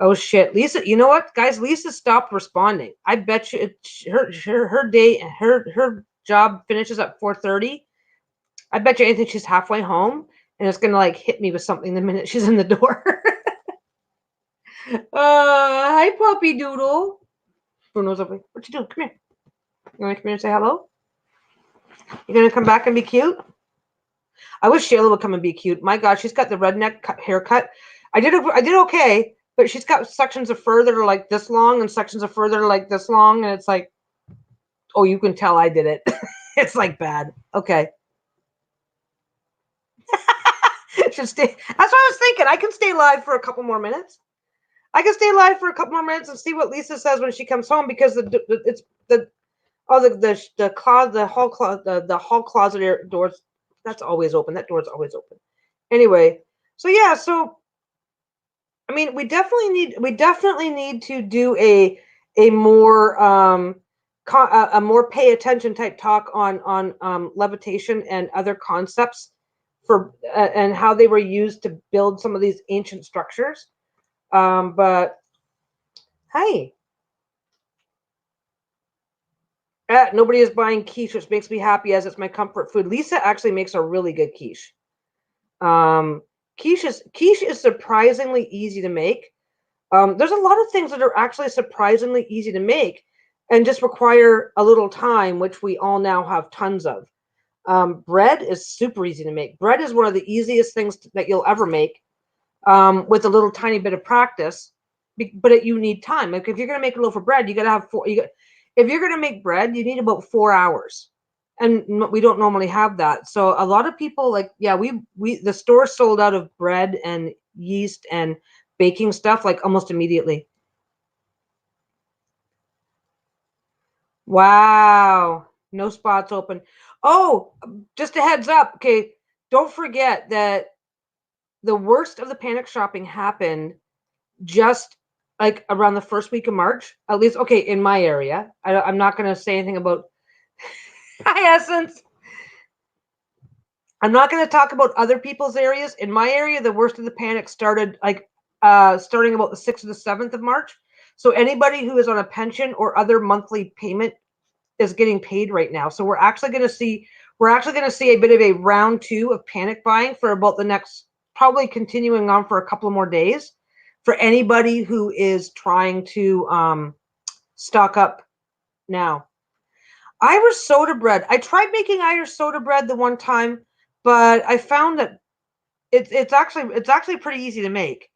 oh shit, Lisa, you know what, guys? Lisa stopped responding. I bet you her job finishes at 4:30. I bet you anything she's halfway home, and it's gonna like hit me with something the minute she's in the door. Hi, puppy doodle. Bruno's over. What you doing? Come here. You want to come here and say hello? You're going to come back and be cute? I wish Shayla would come and be cute. My God, she's got the redneck haircut. I did okay, but she's got sections of fur that are like this long and sections of fur that are like this long, and it's like, oh, you can tell I did it. It's like bad. Okay. Should stay. That's what I was thinking. I can stay live for a couple more minutes. I can stay live for a couple more minutes and see what Lisa says when she comes home, because the hall closet doors, that's always open. That door's always open. Anyway, so yeah, so I mean, we definitely need to do a more a more pay attention type talk on levitation and other concepts for and how they were used to build some of these ancient structures. But hey, nobody is buying quiche, which makes me happy as it's my comfort food. Lisa actually makes a really good quiche. Quiche is surprisingly easy to make. There's a lot of things that are actually surprisingly easy to make and just require a little time, which we all now have tons of. Bread is super easy to make. Bread is one of the easiest things that you'll ever make, with a little tiny bit of practice. But you need time. Like if you're going to make a loaf of bread, you got to have if you're going to make bread, you need about 4 hours. And we don't normally have that. So a lot of people the store sold out of bread and yeast and baking stuff like almost immediately. Wow. No spots open. Oh, just a heads up. Okay. Don't forget that the worst of the panic shopping happened just like around the first week of March, at least. Okay. In my area, I'm not going to say anything about Hi Essence. I'm not going to talk about other people's areas. In my area, the worst of the panic started starting about the 6th or the 7th of March. So anybody who is on a pension or other monthly payment is getting paid right now. So we're actually going to see a bit of a round 2 of panic buying for about the next, probably continuing on for a couple of more days, for anybody who is trying to stock up now. Irish soda bread. I tried making Irish soda bread the one time, but I found that it's actually pretty easy to make.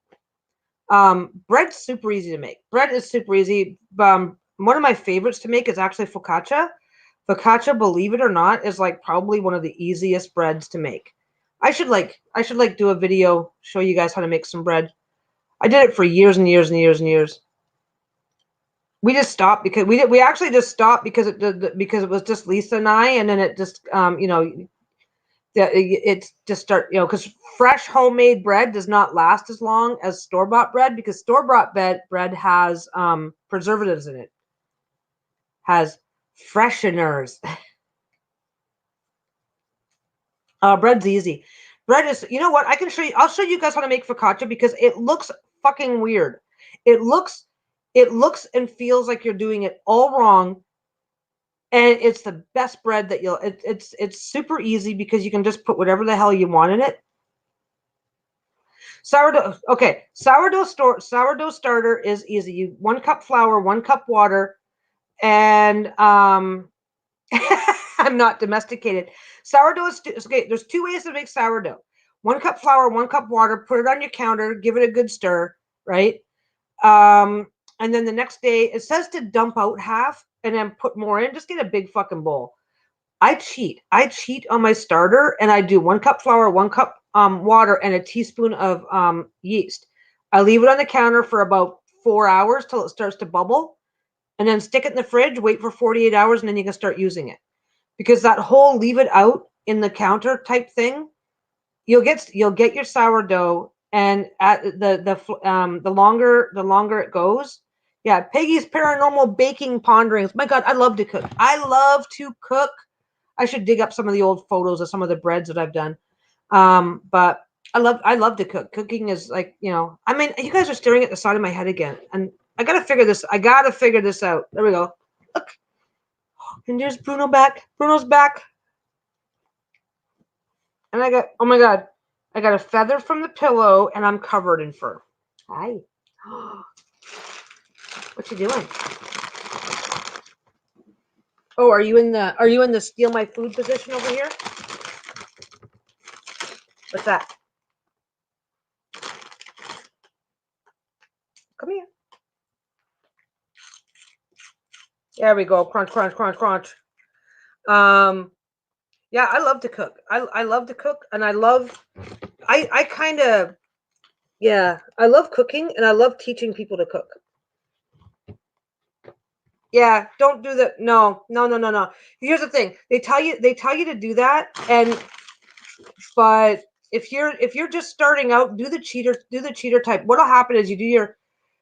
Bread's super easy to make. Bread is super easy. One of my favorites to make is actually focaccia. Focaccia, believe it or not, is like probably one of the easiest breads to make. I should do a video, show you guys how to make some bread. I did it for years and years and years and years. We just stopped because we actually just stopped because it was just Lisa and I, and then it just it's just start, because fresh homemade bread does not last as long as store-bought bread, because store-bought bread has preservatives in it, has fresheners. Bread's easy. Bread is, you know what, I'll show you guys how to make focaccia, because it looks fucking weird. It looks and feels like you're doing it all wrong. And it's the best bread that it's super easy, because you can just put whatever the hell you want in it. Sourdough. Okay. Sourdough starter is easy. 1 cup flour, 1 cup water, and I'm not domesticated. Sourdough is okay. There's 2 ways to make sourdough. 1 cup flour, 1 cup water. Put it on your counter. Give it a good stir. Right. And then the next day, it says to dump out half and then put more in. Just get a big fucking bowl. I cheat on my starter, and I do 1 cup flour, 1 cup water, and a teaspoon of yeast. I leave it on the counter for about 4 hours till it starts to bubble, and then stick it in the fridge, wait for 48 hours, and then you can start using it. Because that whole leave it out in the counter type thing, you'll get your sourdough, and at the longer it goes. Yeah, Peggy's Paranormal Baking Ponderings. My God, I love to cook. I should dig up some of the old photos of some of the breads that I've done. But I love to cook. Cooking is like, I mean, you guys are staring at the side of my head again, and I gotta figure this out. There we go. Look. And there's Bruno back. Bruno's back. And oh my God, I got a feather from the pillow, and I'm covered in fur. Hi. What you doing? Oh, are you in the steal my food position over here? What's that? Come here. There we go. Crunch, crunch, crunch, crunch. Yeah, I love to cook. I love to cook, and I kind of, yeah, I love cooking, and I love teaching people to cook. Yeah, don't do that. No. Here's the thing. They tell you to do that, but if you're just starting out, do the cheater type. What'll happen is you do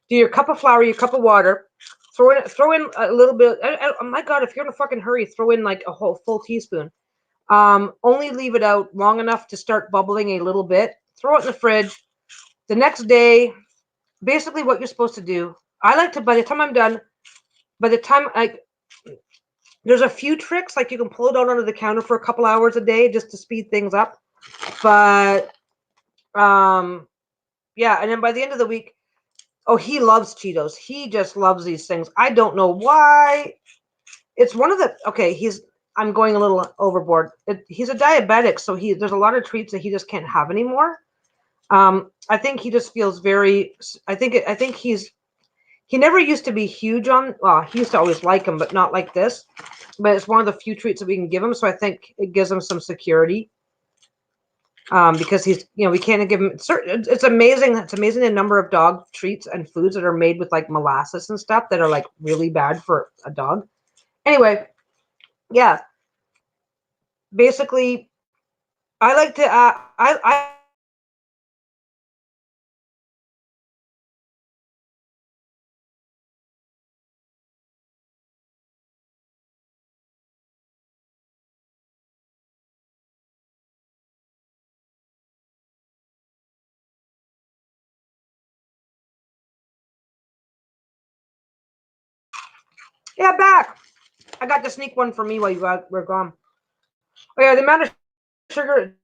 your cup of flour, your cup of water, throw in a little bit. Oh my God, if you're in a fucking hurry, throw in like a whole full teaspoon. Only leave it out long enough to start bubbling a little bit. Throw it in the fridge. The next day, basically what you're supposed to do. I like to, by the time I'm done, there's a few tricks, like you can pull it out onto the counter for a couple hours a day just to speed things up. But yeah, and then by the end of the week, oh, he loves Cheetos. He just loves these things. I don't know why. It's one of the, okay, I'm going a little overboard. He's a diabetic, so there's a lot of treats that he just can't have anymore. I think he just feels very, I think he never used to be huge on, well, he used to always like him, but not like this. But it's one of the few treats that we can give him, so I think it gives him some security. Because we can't give him certain. It's amazing. It's amazing the number of dog treats and foods that are made with like molasses and stuff that are like really bad for a dog. Anyway, yeah. Basically, I like to. I Yeah, back. I got to sneak one for me while we're gone. Oh yeah, the amount of sugar.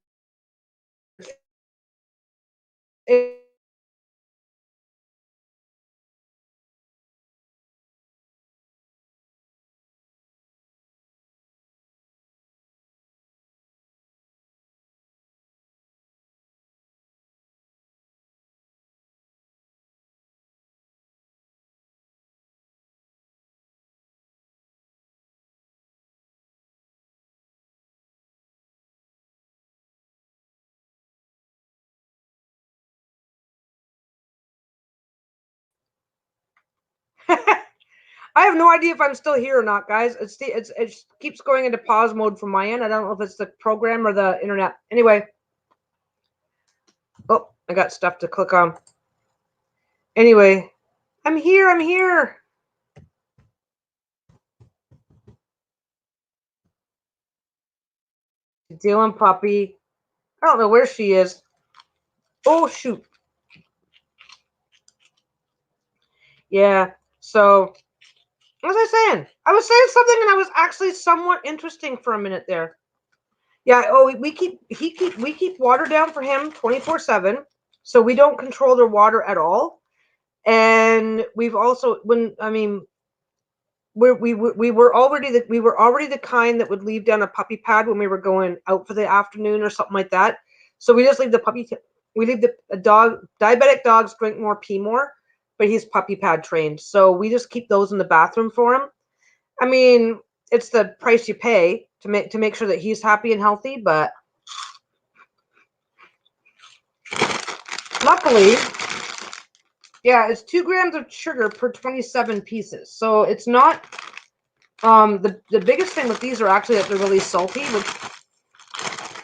I have no idea if I'm still here or not, guys. It keeps going into pause mode from my end. I don't know if it's the program or the internet. Anyway. Oh, I got stuff to click on. Anyway, I'm here. I'm here. Dylan puppy. I don't know where she is. Oh, shoot. Yeah. So, what was I saying? I was saying something and I was actually somewhat interesting for a minute there. Yeah. Oh, we keep water down for him 24/7. So we don't control their water at all. And we've also, we were already the kind that would leave down a puppy pad when we were going out for the afternoon or something like that. So we just leave the diabetic dogs drink more, pee more, but he's puppy pad trained. So we just keep those in the bathroom for him. I mean, it's the price you pay to make sure that he's happy and healthy, but luckily, yeah, it's 2 grams of sugar per 27 pieces. So it's not the biggest thing with these are actually that they're really salty, which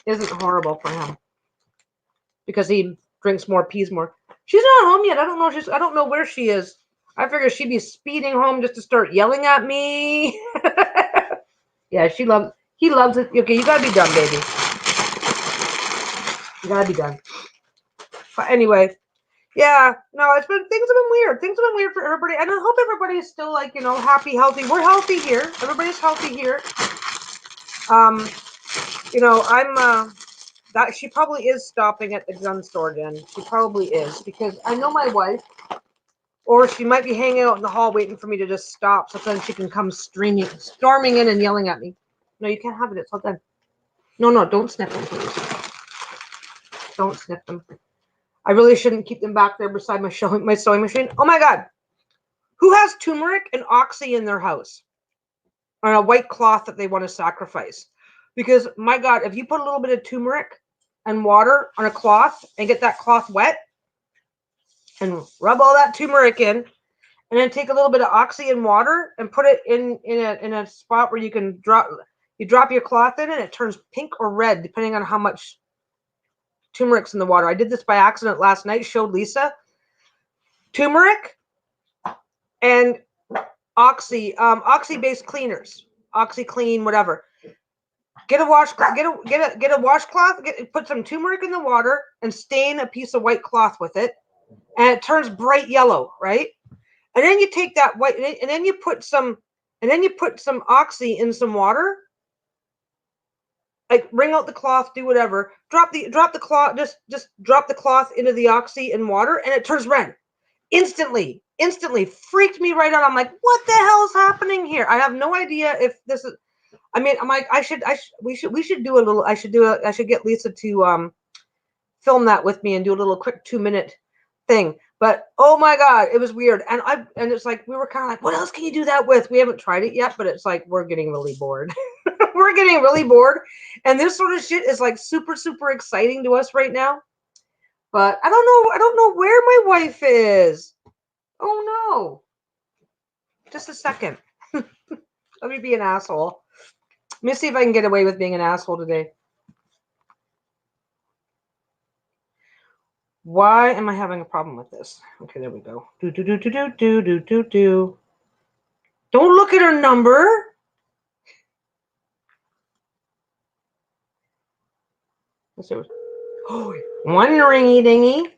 isn't horrible for him because he drinks more, pees more. She's not home yet. I don't know where she is. I figure she'd be speeding home just to start yelling at me. Yeah, he loves it. Okay, you gotta be done, baby. You gotta be done. But anyway, yeah, no, things have been weird. Things have been weird for everybody, and I hope everybody is still like happy, healthy. We're healthy here. Everybody's healthy here. I'm that she probably is stopping at the gun store again. She probably is because I know my wife. Or she might be hanging out in the hall waiting for me to just stop so then she can come storming in and yelling at me. No, you can't have it. It's all done. No, don't sniff them, please. Don't sniff them. I really shouldn't keep them back there beside my sewing machine. Oh my God. Who has turmeric and oxy in their house? On a white cloth that they want to sacrifice? Because my God, if you put a little bit of turmeric and water on a cloth and get that cloth wet and rub all that turmeric in, and then take a little bit of oxy and water and put it in a spot where you can drop your cloth in and it turns pink or red depending on how much turmeric's in the water. I did this by accident last night, showed Lisa. Turmeric and oxy based cleaners, OxyClean, whatever. Get a washcloth, put some turmeric in the water and stain a piece of white cloth with it, and it turns bright yellow, right? And then you take that white, and then you put some oxy in some water. Like wring out the cloth, do whatever. Drop the cloth, just drop the cloth into the oxy and water, and it turns red. Instantly freaked me right out. I'm like, what the hell is happening here? I have no idea if this is. I mean, I'm like, we should do a little. I should get Lisa to film that with me and do a little quick 2-minute thing. But oh my God, it was weird. And it's like we were kind of like, what else can you do that with? We haven't tried it yet, but it's like we're getting really bored. We're getting really bored. And this sort of shit is like super, super exciting to us right now. But I don't know where my wife is. Oh no. Just a second. Let me be an asshole. Let me see if I can get away with being an asshole today. Why am I having a problem with this? Okay, there we go. Don't look at her number. Let's see. Oh, one ringy dingy.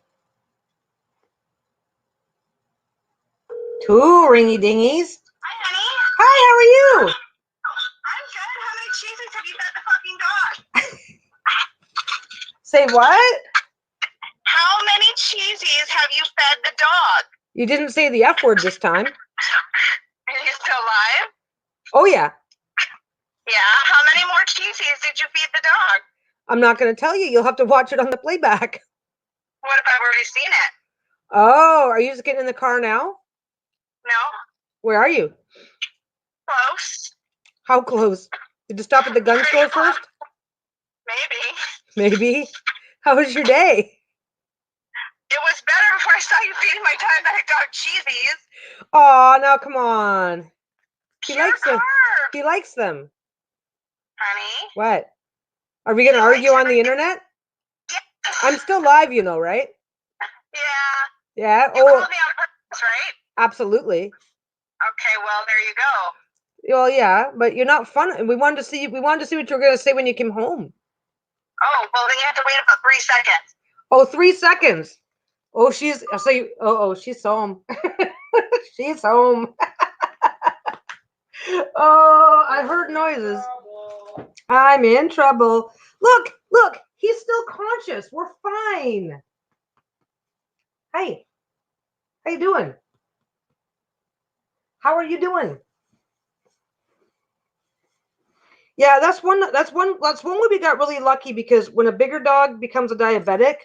2 ringy dingies. Hi, honey. Hi, how are you? I'm good. How many cheeses have you fed the fucking dog? Say what? How many cheesies have you fed the dog? You didn't say the F word this time. Are you still alive? Oh, yeah. Yeah. How many more cheesies did you feed the dog? I'm not going to tell you. You'll have to watch it on the playback. What if I've already seen it? Oh, are you just getting in the car now? No. Where are you? Close. How close? Did you stop at the gun store first? Maybe. Maybe. How was your day? It was better before I saw you feeding my diabetic dog cheesies. Oh, now come on. He Pure likes them. carb, He likes them. honey. What? Are we going to argue on the internet? Yes. I'm still live, you know, right? Yeah. Yeah. You Oh, called me on purpose, right? absolutely. Okay, well, there you go. Well, yeah, but you're not fun. We wanted to see what you were going to say when you came home. Oh, well, then you have to wait about 3 seconds. Oh, 3 seconds. Oh, she's home. She's home. Oh, I heard noises. I'm in trouble. Look, he's still conscious. We're fine. Hey, how you doing? How are you doing? Yeah, that's one where we got really lucky, because when a bigger dog becomes a diabetic,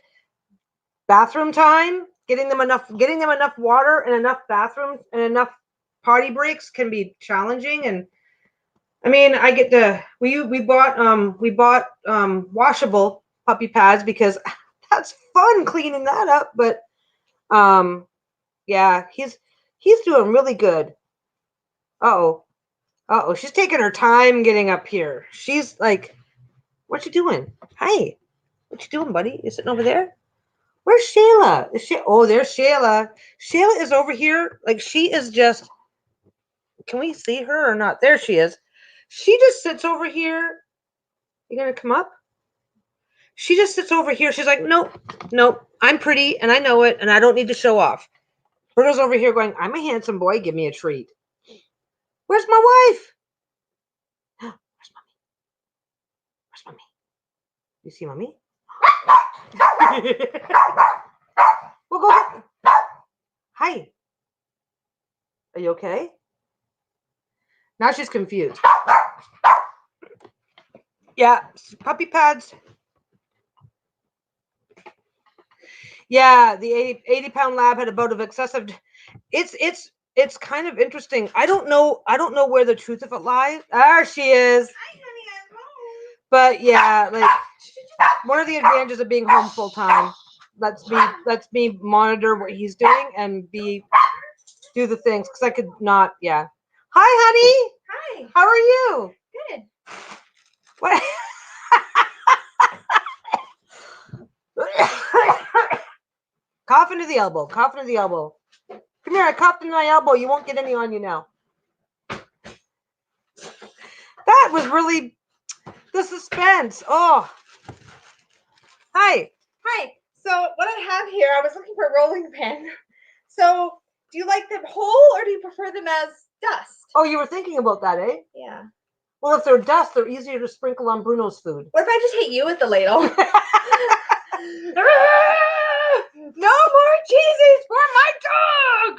bathroom time, getting them enough water and enough bathroom and enough potty breaks can be challenging. And I mean, we bought washable puppy pads because that's fun cleaning that up. But yeah, he's doing really good. Uh-oh, she's taking her time getting up here. She's like, what you doing? Hi, what you doing, buddy? You sitting over there? Where's Shayla? Oh, there's Shayla. Shayla is over here. Like, she is just, can we see her or not? There she is. She just sits over here. You gonna come up? She just sits over here. She's like, nope, I'm pretty and I know it and I don't need to show off. Bruno's over here going, I'm a handsome boy. Give me a treat. Where's my wife? Where's mommy? You see mommy? We'll go. Hi. Are you okay? Now she's confused. Yeah, puppy pads. Yeah, the 80-pound lab had a bout of excessive. It's kind of interesting. I don't know where the truth of it lies. There she is. Hi, honey, I'm home. But yeah, like one of the advantages of being home full time. Lets me monitor what he's doing and do the things because I could not. Yeah. Hi, honey. Hi. How are you? Good. What? Cough into the elbow. Cough into the elbow. Come here. I coughed into my elbow. You won't get any on you now. That was really the suspense. Oh. Hi. Hi. So what I have here, I was looking for a rolling pin. So do you like them whole or do you prefer them as dust? Oh, you were thinking about that, eh? Yeah. Well, if they're dust, they're easier to sprinkle on Bruno's food. What if I just hit you with the ladle? No more cheesies for my dog!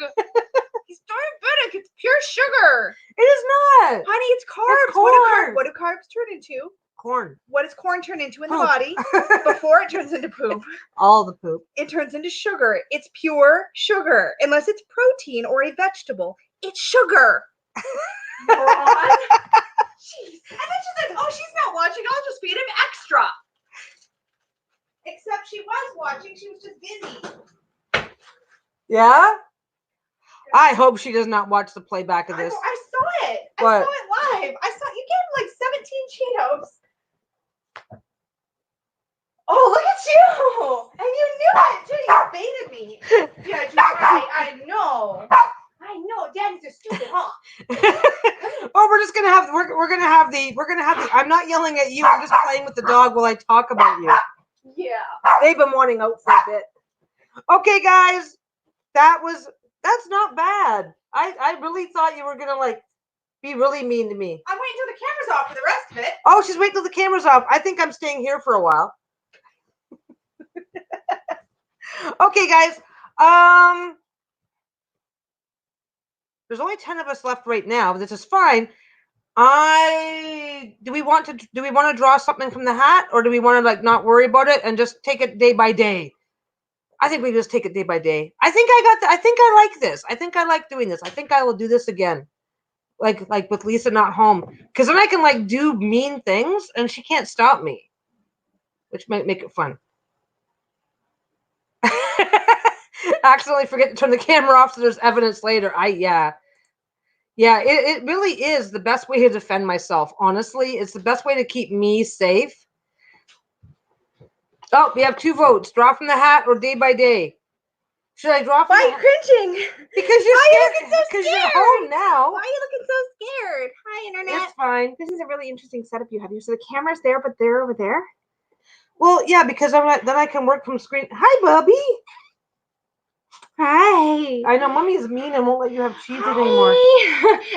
He's diabetic. It's pure sugar. It is not. Honey, it's carbs. It's corn. What do carbs turn into? Corn. What does corn turn into in the Poop. body before it turns into poop? All the poop. It turns into sugar. It's pure sugar. Unless it's protein or a vegetable, it's sugar. Moron. Jeez. And then she's like, oh, she's not watching. I'll just feed him extra. Except she was watching. She was just busy. Yeah? I hope she does not watch the playback of this. I saw it. What? I saw it live. I saw you gave him like 17 Cheetos. Oh, look at you! And you knew it too. You baited me. Yeah, you're right. I know. I know. Daddy's a stupid, huh? Oh, we're gonna have the I'm not yelling at you, I'm just playing with the dog while I talk about you. Yeah. They've been wanting out for a bit. Okay, guys. That's not bad. I really thought you were gonna like be really mean to me. I'm waiting till the camera's off for the rest of it. Oh, she's waiting till the camera's off. I think I'm staying here for a while. Okay, guys. There's only 10 of us left right now. This is fine. Do we want to draw something from the hat, or do we want to like not worry about it and just take it day by day? I think we just take it day by day. I think I like this. I think I like doing this. I think I will do this again. Like with Lisa not home. Because then I can like do mean things and she can't stop me. Which might make it fun. Accidentally forget to turn the camera off so there's evidence later. Yeah, it really is the best way to defend myself. Honestly, it's the best way to keep me safe. Oh, we have 2 votes. Draw from the hat or day by day? Should I draw from Why the are you hat? cringing? Because you're Why are you scared. looking so Because you're scared? home now. Why are you looking so scared? Hi, Internet. It's fine. This is a really interesting setup you have here. So the camera's there, but they're over there. Well, yeah, because then I can work from screen. Hi, Bubby. Hi. I know Mommy's mean and won't let you have cheese anymore.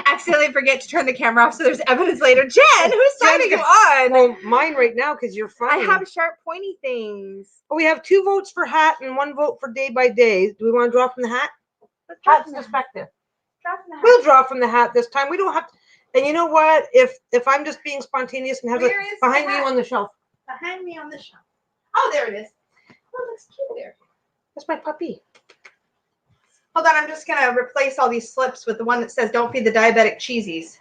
Accidentally forget to turn the camera off so there's evidence later. Jen, whose side are you on? Well, mine right now because you're funny. I have sharp, pointy things. Well, we have 2 votes for hat and 1 vote for day by day. Do we want to draw from the hat? Hat's perspective. Draw from the hat. We'll draw from the hat this time. We don't have to. And you know what? If I'm just being spontaneous and have it Where is behind the you hat? on the shelf. Behind me on the shelf. Oh, there it is. Oh, it looks cute there. That's my puppy. Hold on, I'm just gonna replace all these slips with the one that says "Don't feed the diabetic cheesies."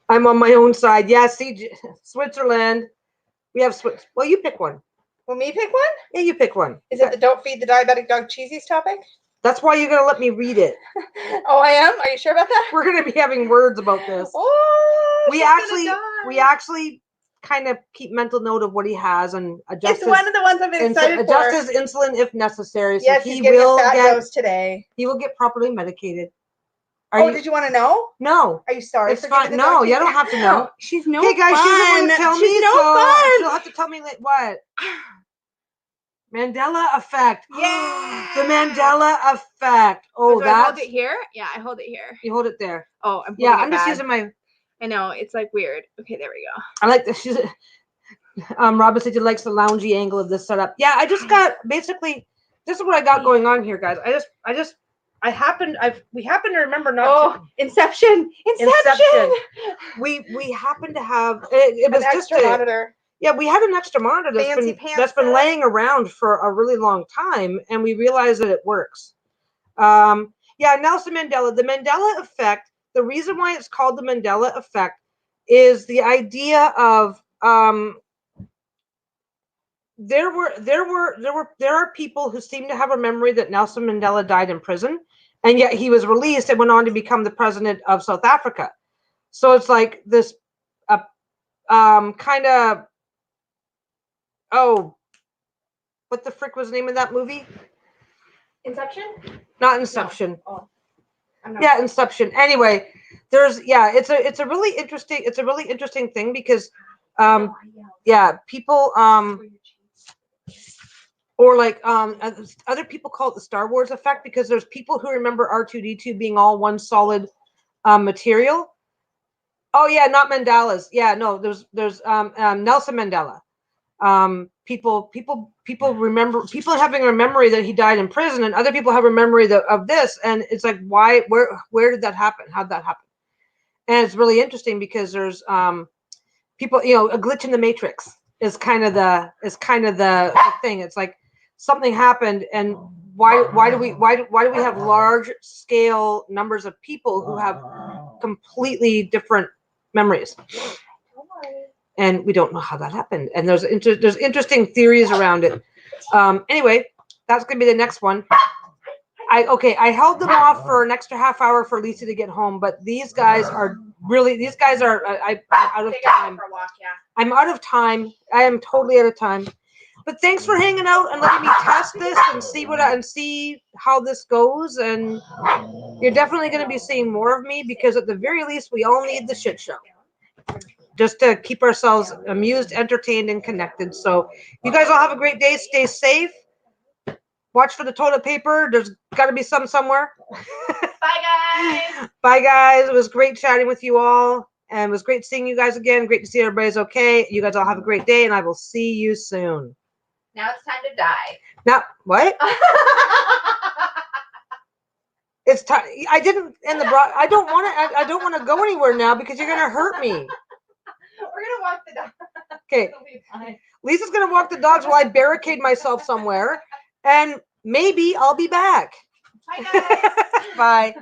I'm on my own side. Yeah, see, Switzerland. We have Swiss. Well, you pick one. Will me pick one? Yeah, you pick one. Is it the "Don't feed the diabetic dog cheesies" topic? That's why you're gonna let me read it. Oh, I am. Are you sure about that? We're gonna be having words about this. Oh, we actually kind of keep mental note of what he has and adjust. It's one of the ones I've been excited for. Adjust his insulin if necessary. So yes, he he's getting will a fat get. dose today. He will get properly medicated. Did you want to know? No. Are you sorry? It's fine. No, you don't have to know. She's no Hey guys, fun. she doesn't want to tell me. She's no so fun. She'll have to tell me like what. Mandela effect. Yeah. The Mandela effect. Oh, do I hold it here? Yeah, I hold it here. You hold it there. Oh, I'm I'm just using my. I know it's like weird. Okay, there we go. I like this. She's. Robin said she likes the loungy angle of this setup. Yeah, I just got basically. This is what I got going on here, guys. we happen to remember not Oh, Inception. Inception. We happen to have it was An just extra monitor. Yeah, we had an extra monitor Fancy pants that's been setup. laying around for a really long time, and we realized that it works. Yeah, Nelson Mandela, the Mandela effect. The reason why it's called the Mandela effect is the idea of there are people who seem to have a memory that Nelson Mandela died in prison, and yet he was released and went on to become the president of South Africa. So it's like this kind of, oh, what the frick was the name of that movie? Inception? Not Inception. No. Oh. Yeah, Inception. Anyway, it's a really interesting thing because yeah, people or like other people call it the Star Wars effect, because there's people who remember R2D2 being all one solid material. Oh yeah, not Mandela's. Yeah, no, there's Nelson Mandela. People remember, people having a memory that he died in prison, and other people have a memory of this, and it's like, where did that happen? How'd that happen? And it's really interesting because there's people, a glitch in the matrix is kind of the thing. It's like something happened, and why do we have large scale numbers of people who have completely different memories? And we don't know how that happened. And there's interesting theories around it. Anyway, that's gonna be the next one. I held them off for an extra half hour for Lisa to get home, but these guys are I'm out of time. I'm out of time. I am totally out of time. But thanks for hanging out and letting me test this and see how this goes. And you're definitely going to be seeing more of me, because at the very least, we all need the shit show just to keep ourselves amused, entertained, and connected. So you guys all have a great day. Stay safe. Watch for the toilet paper. There's got to be some somewhere. Bye, guys. Bye, guys. It was great chatting with you all. And it was great seeing you guys again. Great to see everybody's okay. You guys all have a great day, and I will see you soon. Now it's time to die. Now, what? It's time. I didn't end the broad. I don't want to go anywhere now, because you're going to hurt me. We're going to walk the dog. Okay. Lisa's going to walk the dogs while I barricade myself somewhere, and maybe I'll be back. Bye, guys. Bye.